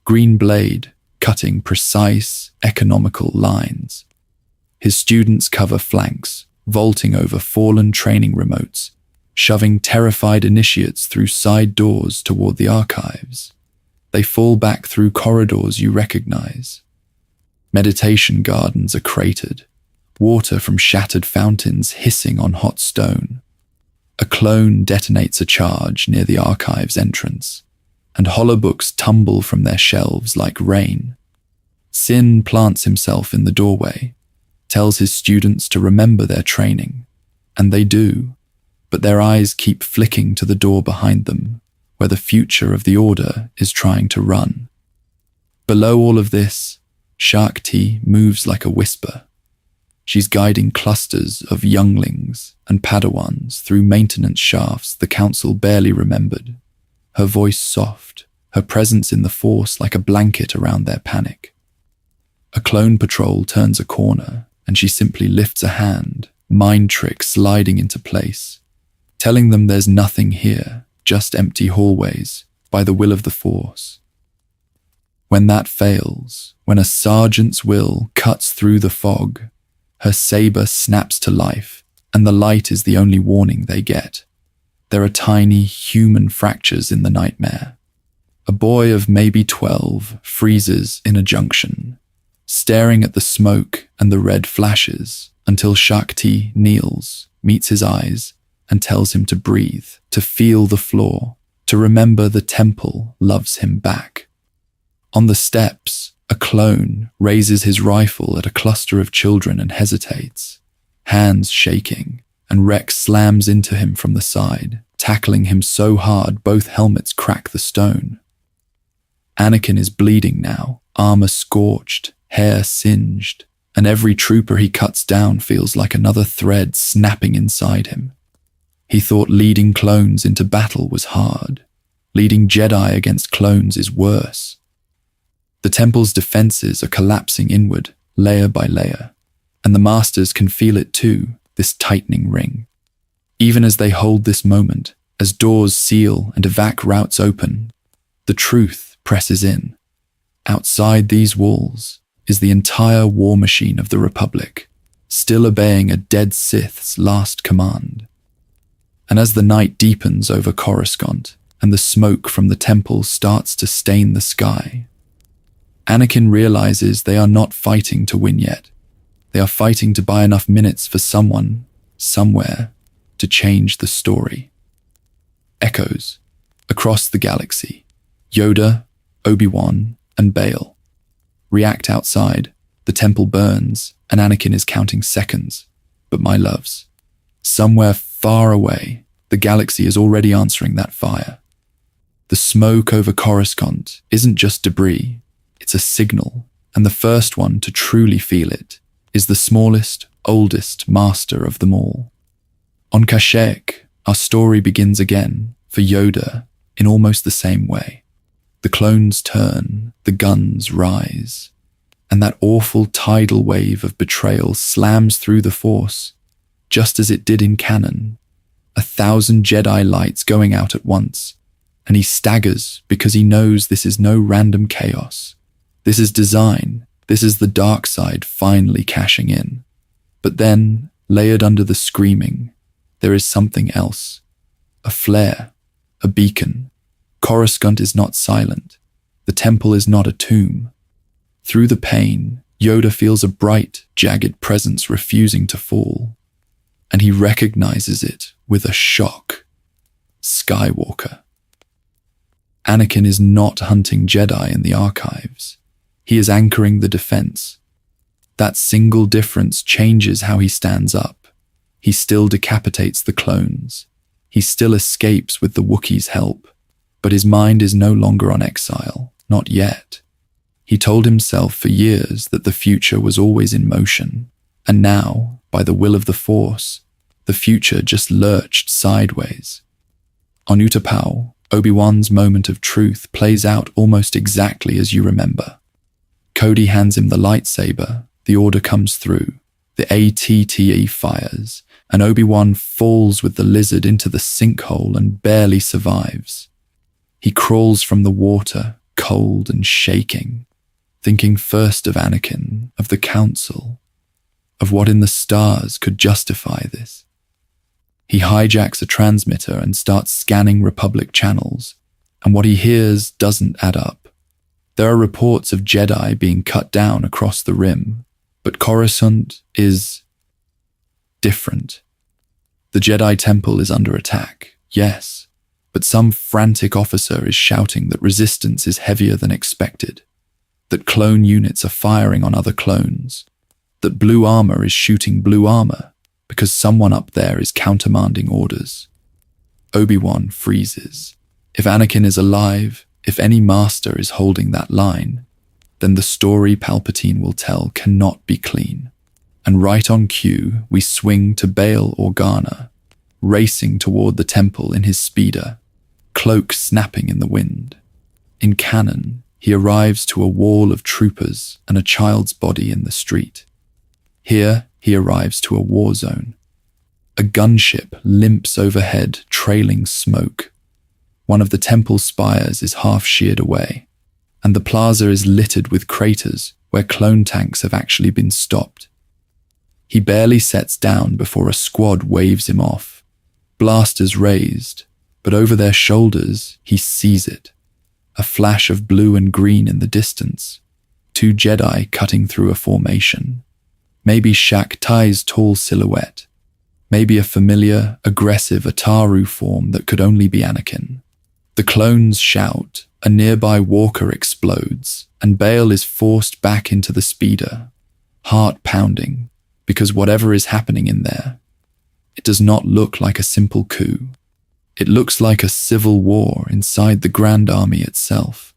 Green blade, cutting precise, economical lines. His students cover flanks, vaulting over fallen training remotes, shoving terrified initiates through side doors toward the archives. They fall back through corridors you recognize. Meditation gardens are cratered, water from shattered fountains hissing on hot stone. A clone detonates a charge near the archive's entrance, and holobooks tumble from their shelves like rain. Sin plants himself in the doorway, tells his students to remember their training, and they do, but their eyes keep flicking to the door behind them, where the future of the Order is trying to run. Below all of this, Shakti moves like a whisper. She's guiding clusters of younglings and Padawans through maintenance shafts the Council barely remembered. Her voice soft, her presence in the Force like a blanket around their panic. A clone patrol turns a corner, and she simply lifts a hand, mind trick sliding into place, telling them there's nothing here, just empty hallways, by the will of the Force. When that fails, when a sergeant's will cuts through the fog, her saber snaps to life, and the light is the only warning they get. There are tiny human fractures in the nightmare. A boy of maybe 12 freezes in a junction, staring at the smoke and the red flashes until Shakti kneels, meets his eyes, and tells him to breathe, to feel the floor, to remember the temple loves him back. On the steps, a clone raises his rifle at a cluster of children and hesitates, hands shaking, and Rex slams into him from the side, tackling him so hard both helmets crack the stone. Anakin is bleeding now, armor scorched, hair singed, and every trooper he cuts down feels like another thread snapping inside him. He thought leading clones into battle was hard. Leading Jedi against clones is worse. The temple's defenses are collapsing inward, layer by layer, and the masters can feel it too, this tightening ring. Even as they hold this moment, as doors seal and evac routes open, the truth presses in. Outside these walls is the entire war machine of the Republic, still obeying a dead Sith's last command. And as the night deepens over Coruscant and the smoke from the temple starts to stain the sky, Anakin realizes they are not fighting to win yet. They are fighting to buy enough minutes for someone, somewhere, to change the story. Echoes. Across the galaxy. Yoda, Obi-Wan, and Bail. React outside. The temple burns, and Anakin is counting seconds. But my loves, somewhere far away, the galaxy is already answering that fire. The smoke over Coruscant isn't just debris, it's a signal, and the first one to truly feel it is the smallest, oldest master of them all. On Kashyyyk, our story begins again, for Yoda, in almost the same way. The clones turn, the guns rise, and that awful tidal wave of betrayal slams through the Force, just as it did in canon. 1,000 Jedi lights going out at once, and he staggers because he knows this is no random chaos. This is design. This is the dark side finally cashing in. But then, layered under the screaming, there is something else. A flare, a beacon. Coruscant is not silent. The temple is not a tomb. Through the pain, Yoda feels a bright, jagged presence refusing to fall. And he recognizes it with a shock. Skywalker. Anakin is not hunting Jedi in the archives. He is anchoring the defense. That single difference changes how he stands up. He still decapitates the clones. He still escapes with the Wookiees' help. But his mind is no longer on exile, not yet. He told himself for years that the future was always in motion. And now, by the will of the Force, the future just lurched sideways. On Utapau, Obi-Wan's moment of truth plays out almost exactly as you remember. Cody hands him the lightsaber, the order comes through, the ATTE fires, and Obi-Wan falls with the lizard into the sinkhole and barely survives. He crawls from the water, cold and shaking, thinking first of Anakin, of the Council, of what in the stars could justify this. He hijacks a transmitter and starts scanning Republic channels, and what he hears doesn't add up. There are reports of Jedi being cut down across the rim, but Coruscant is different. The Jedi Temple is under attack, yes, but some frantic officer is shouting that resistance is heavier than expected, that clone units are firing on other clones, that blue armor is shooting blue armor because someone up there is countermanding orders. Obi-Wan freezes. If Anakin is alive, if any master is holding that line, then the story Palpatine will tell cannot be clean. And right on cue, we swing to Bail Organa, racing toward the temple in his speeder, cloak snapping in the wind. In canon, he arrives to a wall of troopers and a child's body in the street. Here, he arrives to a war zone. A gunship limps overhead, trailing smoke. One of the temple spires is half sheared away, and the plaza is littered with craters where clone tanks have actually been stopped. He barely sets down before a squad waves him off, blasters raised, but over their shoulders he sees it. A flash of blue and green in the distance, 2 Jedi cutting through a formation. Maybe Shak Tai's tall silhouette, maybe a familiar, aggressive Ataru form that could only be Anakin. The clones shout, a nearby walker explodes, and Bail is forced back into the speeder, heart pounding, because whatever is happening in there, it does not look like a simple coup. It looks like a civil war inside the Grand Army itself.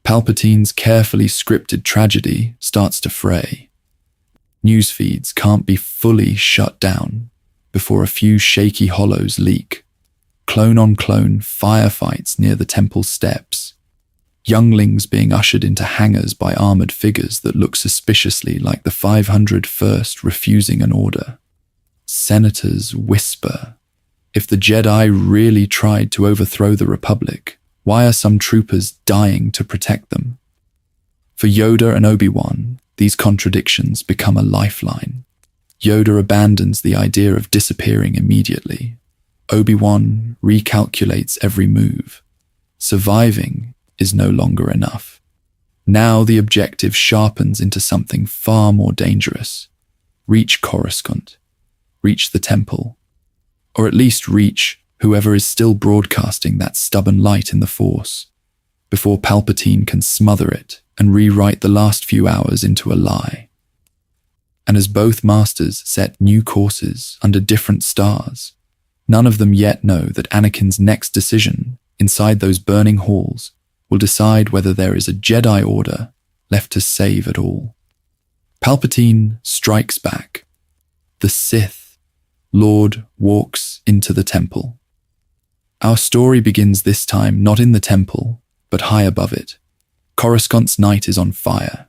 Palpatine's carefully scripted tragedy starts to fray. News feeds can't be fully shut down before a few shaky hollows leak. Clone-on-clone firefights near the temple steps. Younglings being ushered into hangars by armored figures that look suspiciously like the 501st refusing an order. Senators whisper, if the Jedi really tried to overthrow the Republic, why are some troopers dying to protect them? For Yoda and Obi-Wan, these contradictions become a lifeline. Yoda abandons the idea of disappearing immediately. Obi-Wan recalculates every move. Surviving is no longer enough. Now the objective sharpens into something far more dangerous. Reach Coruscant. Reach the temple. Or at least reach whoever is still broadcasting that stubborn light in the Force, before Palpatine can smother it and rewrite the last few hours into a lie. And as both masters set new courses under different stars, none of them yet know that Anakin's next decision inside those burning halls will decide whether there is a Jedi Order left to save at all. Palpatine strikes back. The Sith Lord walks into the temple. Our story begins this time not in the temple, but high above it. Coruscant's night is on fire,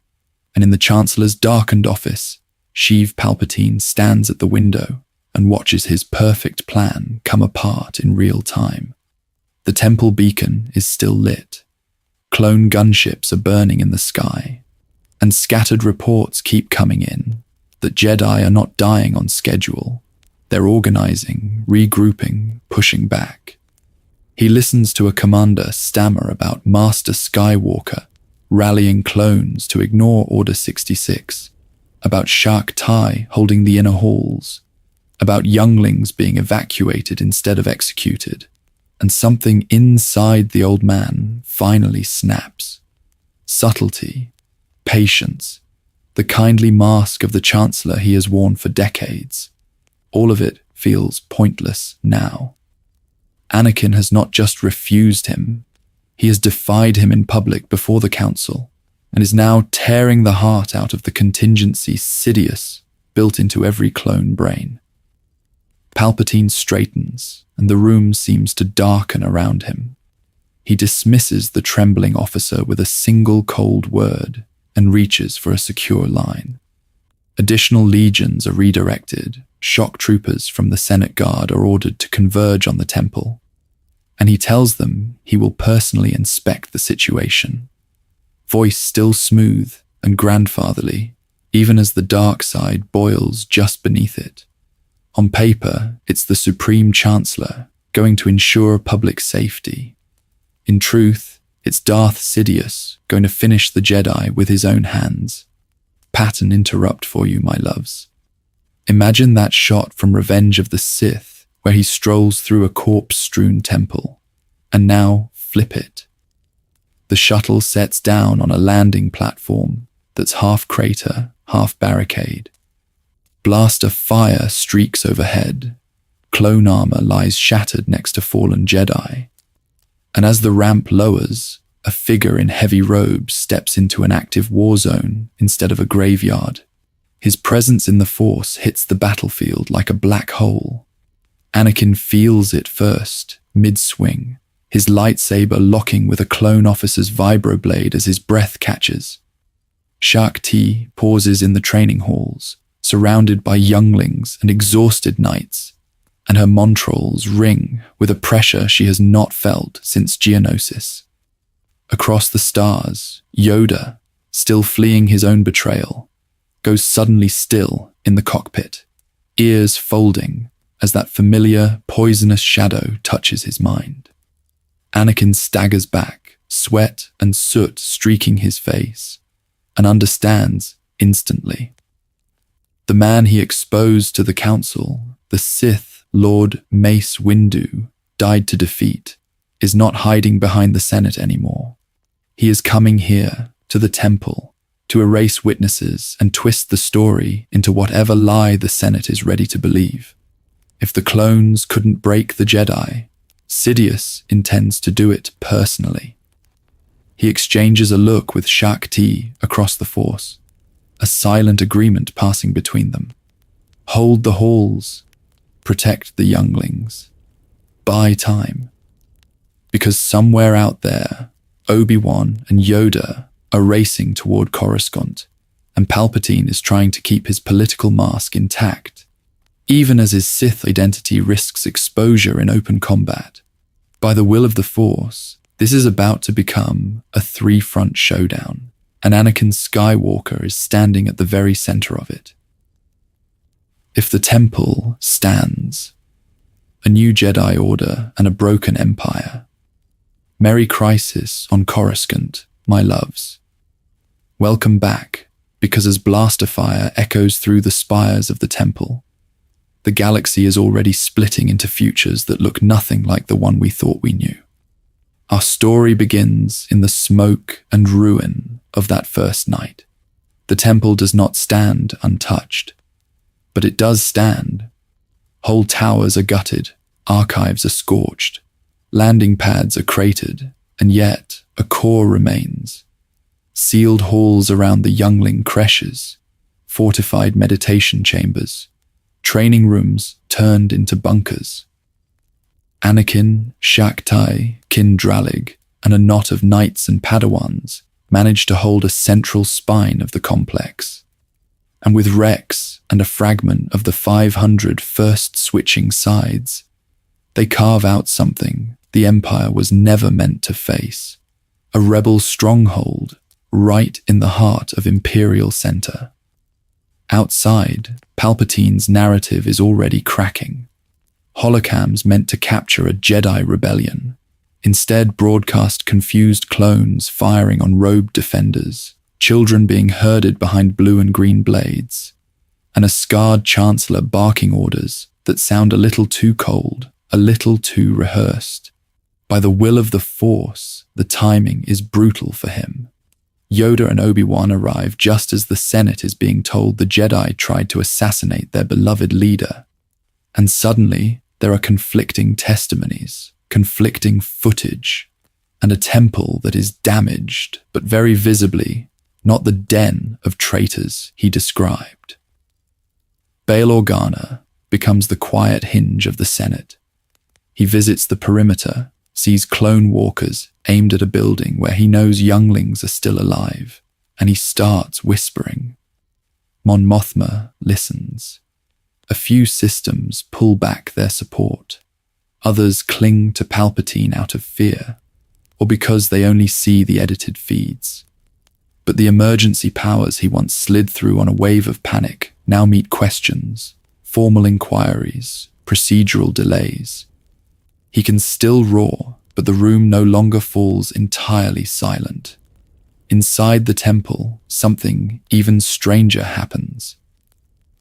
and in the Chancellor's darkened office, Sheev Palpatine stands at the window and watches his perfect plan come apart in real time. The temple beacon is still lit. Clone gunships are burning in the sky, and scattered reports keep coming in that Jedi are not dying on schedule. They're organizing, regrouping, pushing back. He listens to a commander stammer about Master Skywalker rallying clones to ignore Order 66, about Shak Tai holding the inner halls, about younglings being evacuated instead of executed, and something inside the old man finally snaps. Subtlety, patience, the kindly mask of the Chancellor he has worn for decades. All of it feels pointless now. Anakin has not just refused him, he has defied him in public before the Council, and is now tearing the heart out of the contingency Sidious built into every clone brain. Palpatine straightens, and the room seems to darken around him. He dismisses the trembling officer with a single cold word and reaches for a secure line. Additional legions are redirected. Shock troopers from the Senate Guard are ordered to converge on the temple, and he tells them he will personally inspect the situation. Voice still smooth and grandfatherly, even as the dark side boils just beneath it. On paper, it's the Supreme Chancellor going to ensure public safety. In truth, it's Darth Sidious going to finish the Jedi with his own hands. Pattern interrupt for you, my loves. Imagine that shot from Revenge of the Sith, where he strolls through a corpse-strewn temple. And now, flip it. The shuttle sets down on a landing platform that's half crater, half barricade. Blaster fire streaks overhead. Clone armor lies shattered next to fallen Jedi. And as the ramp lowers, a figure in heavy robes steps into an active war zone instead of a graveyard. His presence in the Force hits the battlefield like a black hole. Anakin feels it first, mid-swing, his lightsaber locking with a clone officer's vibroblade as his breath catches. Shakti pauses in the training halls, surrounded by younglings and exhausted knights, and her montrals ring with a pressure she has not felt since Geonosis. Across the stars, Yoda, still fleeing his own betrayal, goes suddenly still in the cockpit, ears folding as that familiar, poisonous shadow touches his mind. Anakin staggers back, sweat and soot streaking his face, and understands instantly. The man he exposed to the Council, the Sith Lord Mace Windu, died to defeat, is not hiding behind the Senate anymore. He is coming here, to the temple, to erase witnesses and twist the story into whatever lie the Senate is ready to believe. If the clones couldn't break the Jedi, Sidious intends to do it personally. He exchanges a look with Shakti across the Force, a silent agreement passing between them. Hold the halls, protect the younglings, buy time. Because somewhere out there, Obi-Wan and Yoda are racing toward Coruscant, and Palpatine is trying to keep his political mask intact, even as his Sith identity risks exposure in open combat. By the will of the Force, this is about to become a three-front showdown, and Anakin Skywalker is standing at the very center of it. If the temple stands, a new Jedi Order and a broken empire. Merry crisis on Coruscant, my loves. Welcome back, because as blaster fire echoes through the spires of the temple, the galaxy is already splitting into futures that look nothing like the one we thought we knew. Our story begins in the smoke and ruin of that first night. The temple does not stand untouched, but it does stand. Whole towers are gutted, archives are scorched, landing pads are cratered, and yet a core remains. Sealed halls around the youngling creches, fortified meditation chambers, training rooms turned into bunkers. Anakin, Shakti, Kindralig, and a knot of knights and Padawans managed to hold a central spine of the complex. And with Rex and a fragment of the 500 first switching sides, they carve out something the Empire was never meant to face. A rebel stronghold right in the heart of Imperial Center. Outside, Palpatine's narrative is already cracking. Holocams meant to capture a Jedi rebellion, instead broadcast confused clones firing on robed defenders, children being herded behind blue and green blades, and a scarred chancellor barking orders that sound a little too cold, a little too rehearsed. By the will of the Force, the timing is brutal for him. Yoda and Obi-Wan arrive just as the Senate is being told the Jedi tried to assassinate their beloved leader. And suddenly, there are conflicting testimonies, conflicting footage, and a temple that is damaged, but very visibly, not the den of traitors he described. Bail Organa becomes the quiet hinge of the Senate. He visits the perimeter, sees clone walkers aimed at a building where he knows younglings are still alive, and he starts whispering. Mon Mothma listens. A few systems pull back their support. Others cling to Palpatine out of fear, or because they only see the edited feeds. But the emergency powers he once slid through on a wave of panic now meet questions, formal inquiries, procedural delays. He can still roar, but the room no longer falls entirely silent. Inside the temple, something even stranger happens.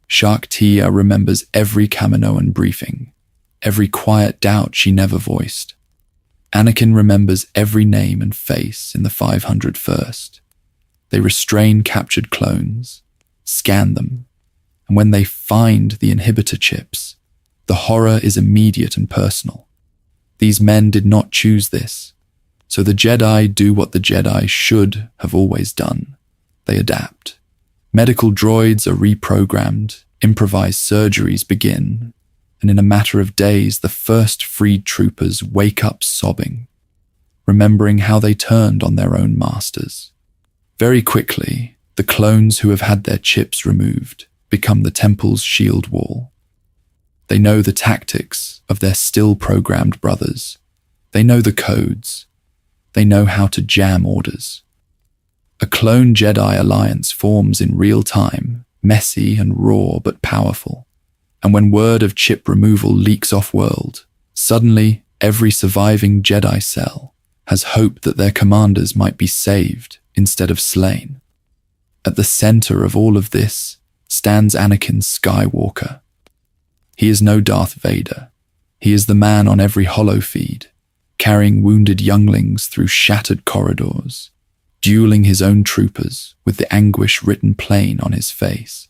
Shaktiya remembers every Kaminoan briefing, every quiet doubt she never voiced. Anakin remembers every name and face in the 501st. They restrain captured clones, scan them, and when they find the inhibitor chips, the horror is immediate and personal. These men did not choose this, so the Jedi do what the Jedi should have always done. They adapt. Medical droids are reprogrammed, improvised surgeries begin, and in a matter of days the first freed troopers wake up sobbing, remembering how they turned on their own masters. Very quickly, the clones who have had their chips removed become the temple's shield wall. They know the tactics of their still-programmed brothers. They know the codes. They know how to jam orders. A clone Jedi alliance forms in real time, messy and raw but powerful. And when word of chip removal leaks off-world, suddenly every surviving Jedi cell has hope that their commanders might be saved instead of slain. At the center of all of this stands Anakin Skywalker. He is no Darth Vader. He is the man on every holofeed, carrying wounded younglings through shattered corridors, dueling his own troopers with the anguish written plain on his face.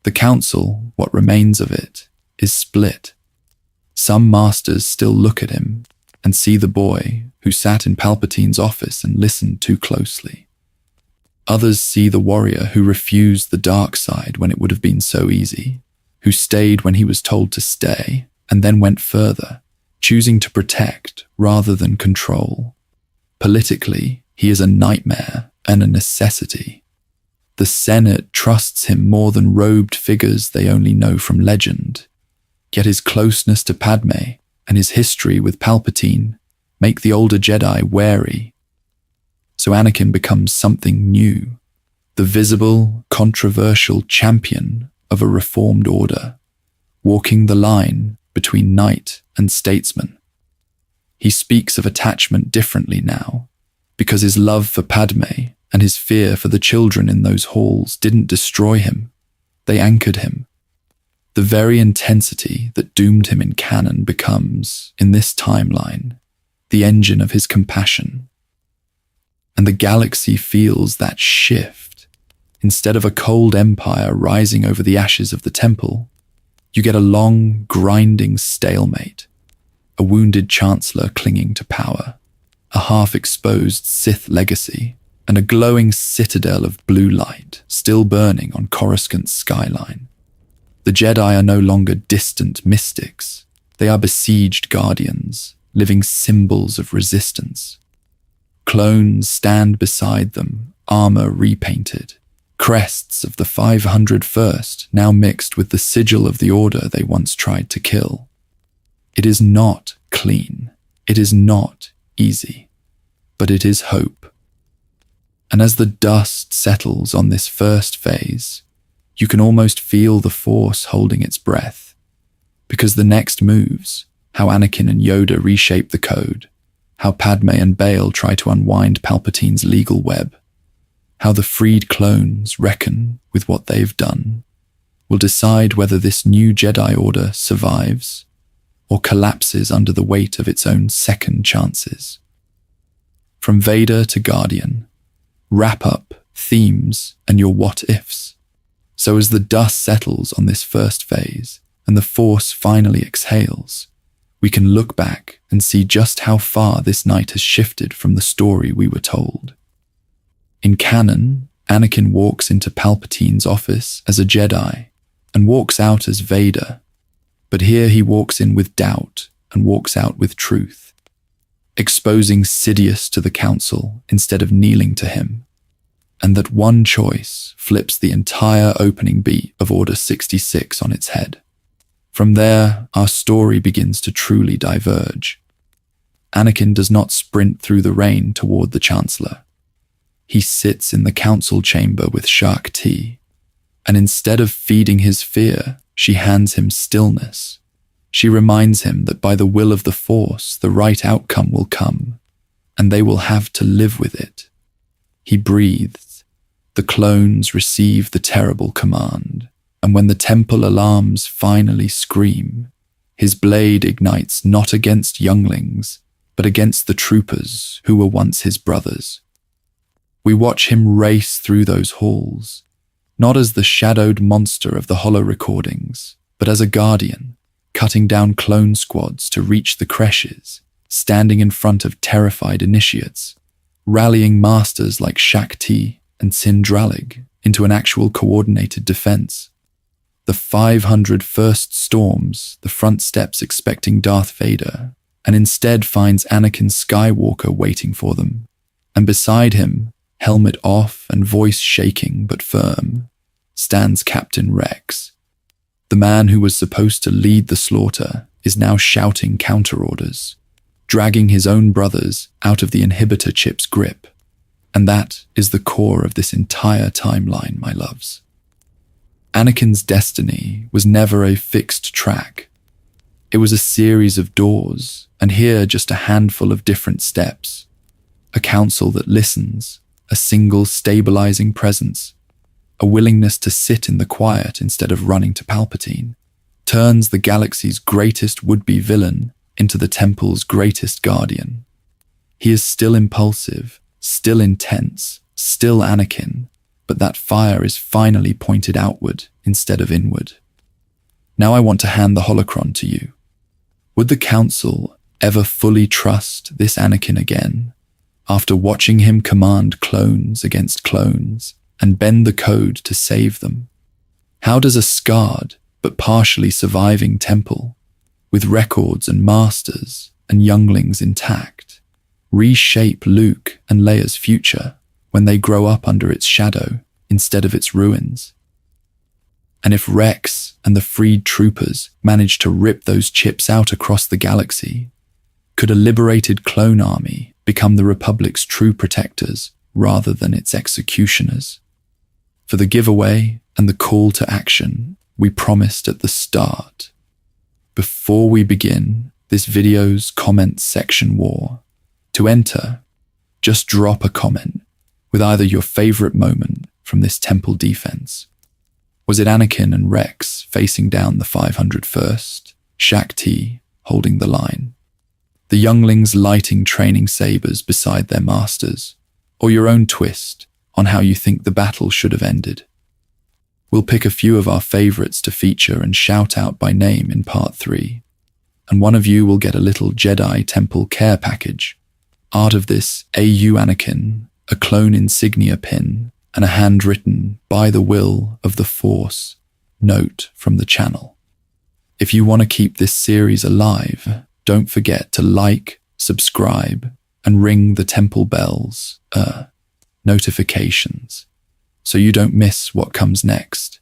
The Council, what remains of it, is split. Some masters still look at him and see the boy who sat in Palpatine's office and listened too closely. Others see the warrior who refused the dark side when it would have been so easy, who stayed when he was told to stay and then went further, choosing to protect rather than control. Politically, he is a nightmare and a necessity. The Senate trusts him more than robed figures they only know from legend. Yet his closeness to Padme and his history with Palpatine make the older Jedi wary. So Anakin becomes something new, the visible, controversial champion of a reformed order, walking the line between knight and statesman. He speaks of attachment differently now, because his love for Padme and his fear for the children in those halls didn't destroy him, they anchored him. The very intensity that doomed him in canon becomes, in this timeline, the engine of his compassion. And the galaxy feels that shift. Instead of a cold empire rising over the ashes of the temple, you get a long, grinding stalemate, a wounded chancellor clinging to power, a half-exposed Sith legacy, and a glowing citadel of blue light still burning on Coruscant's skyline. The Jedi are no longer distant mystics. They are besieged guardians, living symbols of resistance. Clones stand beside them, armor repainted, crests of the 501st now mixed with the sigil of the order they once tried to kill. It is not clean. It is not easy. But it is hope. And as the dust settles on this first phase, you can almost feel the Force holding its breath. Because the next moves, how Anakin and Yoda reshape the code, how Padme and Bail try to unwind Palpatine's legal web, how the freed clones reckon with what they've done, will decide whether this new Jedi Order survives or collapses under the weight of its own second chances. From Vader to Guardian, wrap up themes and your what-ifs. So as the dust settles on this first phase and the Force finally exhales, we can look back and see just how far this night has shifted from the story we were told. In canon, Anakin walks into Palpatine's office as a Jedi and walks out as Vader, but here he walks in with doubt and walks out with truth, exposing Sidious to the Council instead of kneeling to him, and that one choice flips the entire opening beat of Order 66 on its head. From there, our story begins to truly diverge. Anakin does not sprint through the rain toward the Chancellor. He sits in the council chamber with Shak Ti, and instead of feeding his fear, she hands him stillness. She reminds him that by the will of the Force, the right outcome will come, and they will have to live with it. He breathes. The clones receive the terrible command, and when the temple alarms finally scream, his blade ignites not against younglings, but against the troopers who were once his brothers. We watch him race through those halls, not as the shadowed monster of the holo recordings, but as a guardian, cutting down clone squads to reach the creches, standing in front of terrified initiates, rallying masters like Shak Ti and Sindralig into an actual coordinated defense. The 500 first storms the front steps expecting Darth Vader, and instead finds Anakin Skywalker waiting for them, and beside him, helmet off and voice shaking but firm, stands Captain Rex. The man who was supposed to lead the slaughter is now shouting counterorders, dragging his own brothers out of the inhibitor chip's grip. And that is the core of this entire timeline, my loves. Anakin's destiny was never a fixed track. It was a series of doors, and here just a handful of different steps. A council that listens, a single stabilizing presence, a willingness to sit in the quiet instead of running to Palpatine, turns the galaxy's greatest would-be villain into the Temple's greatest guardian. He is still impulsive, still intense, still Anakin, but that fire is finally pointed outward instead of inward. Now I want to hand the holocron to you. Would the Council ever fully trust this Anakin again, after watching him command clones against clones and bend the code to save them? How does a scarred but partially surviving temple, with records and masters and younglings intact, reshape Luke and Leia's future when they grow up under its shadow instead of its ruins? And if Rex and the freed troopers manage to rip those chips out across the galaxy, could a liberated clone army become the Republic's true protectors rather than its executioners? For the giveaway and the call to action we promised at the start. Before we begin this video's comment section war, to enter, just drop a comment with either your favorite moment from this temple defense. Was it Anakin and Rex facing down the 501st, Shak Ti holding the line, the younglings lighting training sabers beside their masters, or your own twist on how you think the battle should have ended? We'll pick a few of our favorites to feature and shout out by name in part 3, and one of you will get a little Jedi Temple care package. Art of this AU Anakin, a clone insignia pin, and a handwritten, by the will of the Force, note from the channel. If you want to keep this series alive, don't forget to like, subscribe, and ring the temple bells, notifications, so you don't miss what comes next.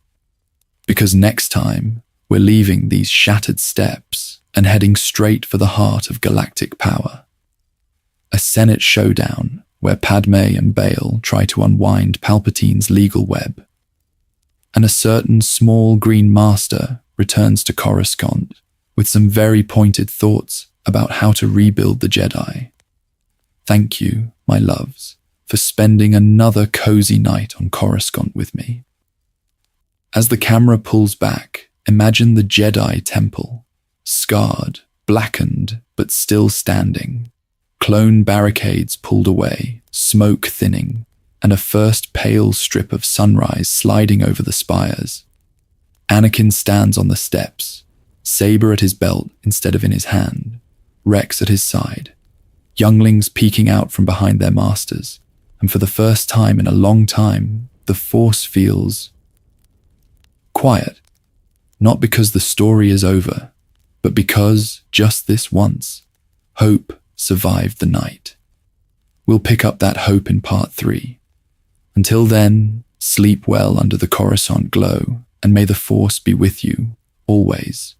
Because next time, we're leaving these shattered steps and heading straight for the heart of galactic power. A Senate showdown where Padme and Bail try to unwind Palpatine's legal web. And a certain small green master returns to Coruscant with some very pointed thoughts about how to rebuild the Jedi. Thank you, my loves, for spending another cozy night on Coruscant with me. As the camera pulls back, imagine the Jedi Temple, scarred, blackened, but still standing. Clone barricades pulled away, smoke thinning, and a first pale strip of sunrise sliding over the spires. Anakin stands on the steps, saber at his belt instead of in his hand, Rex at his side, younglings peeking out from behind their masters, and for the first time in a long time, the Force feels quiet. Not because the story is over, but because, just this once, hope survived the night. We'll pick up that hope in part 3. Until then, sleep well under the Coruscant glow, and may the Force be with you, always.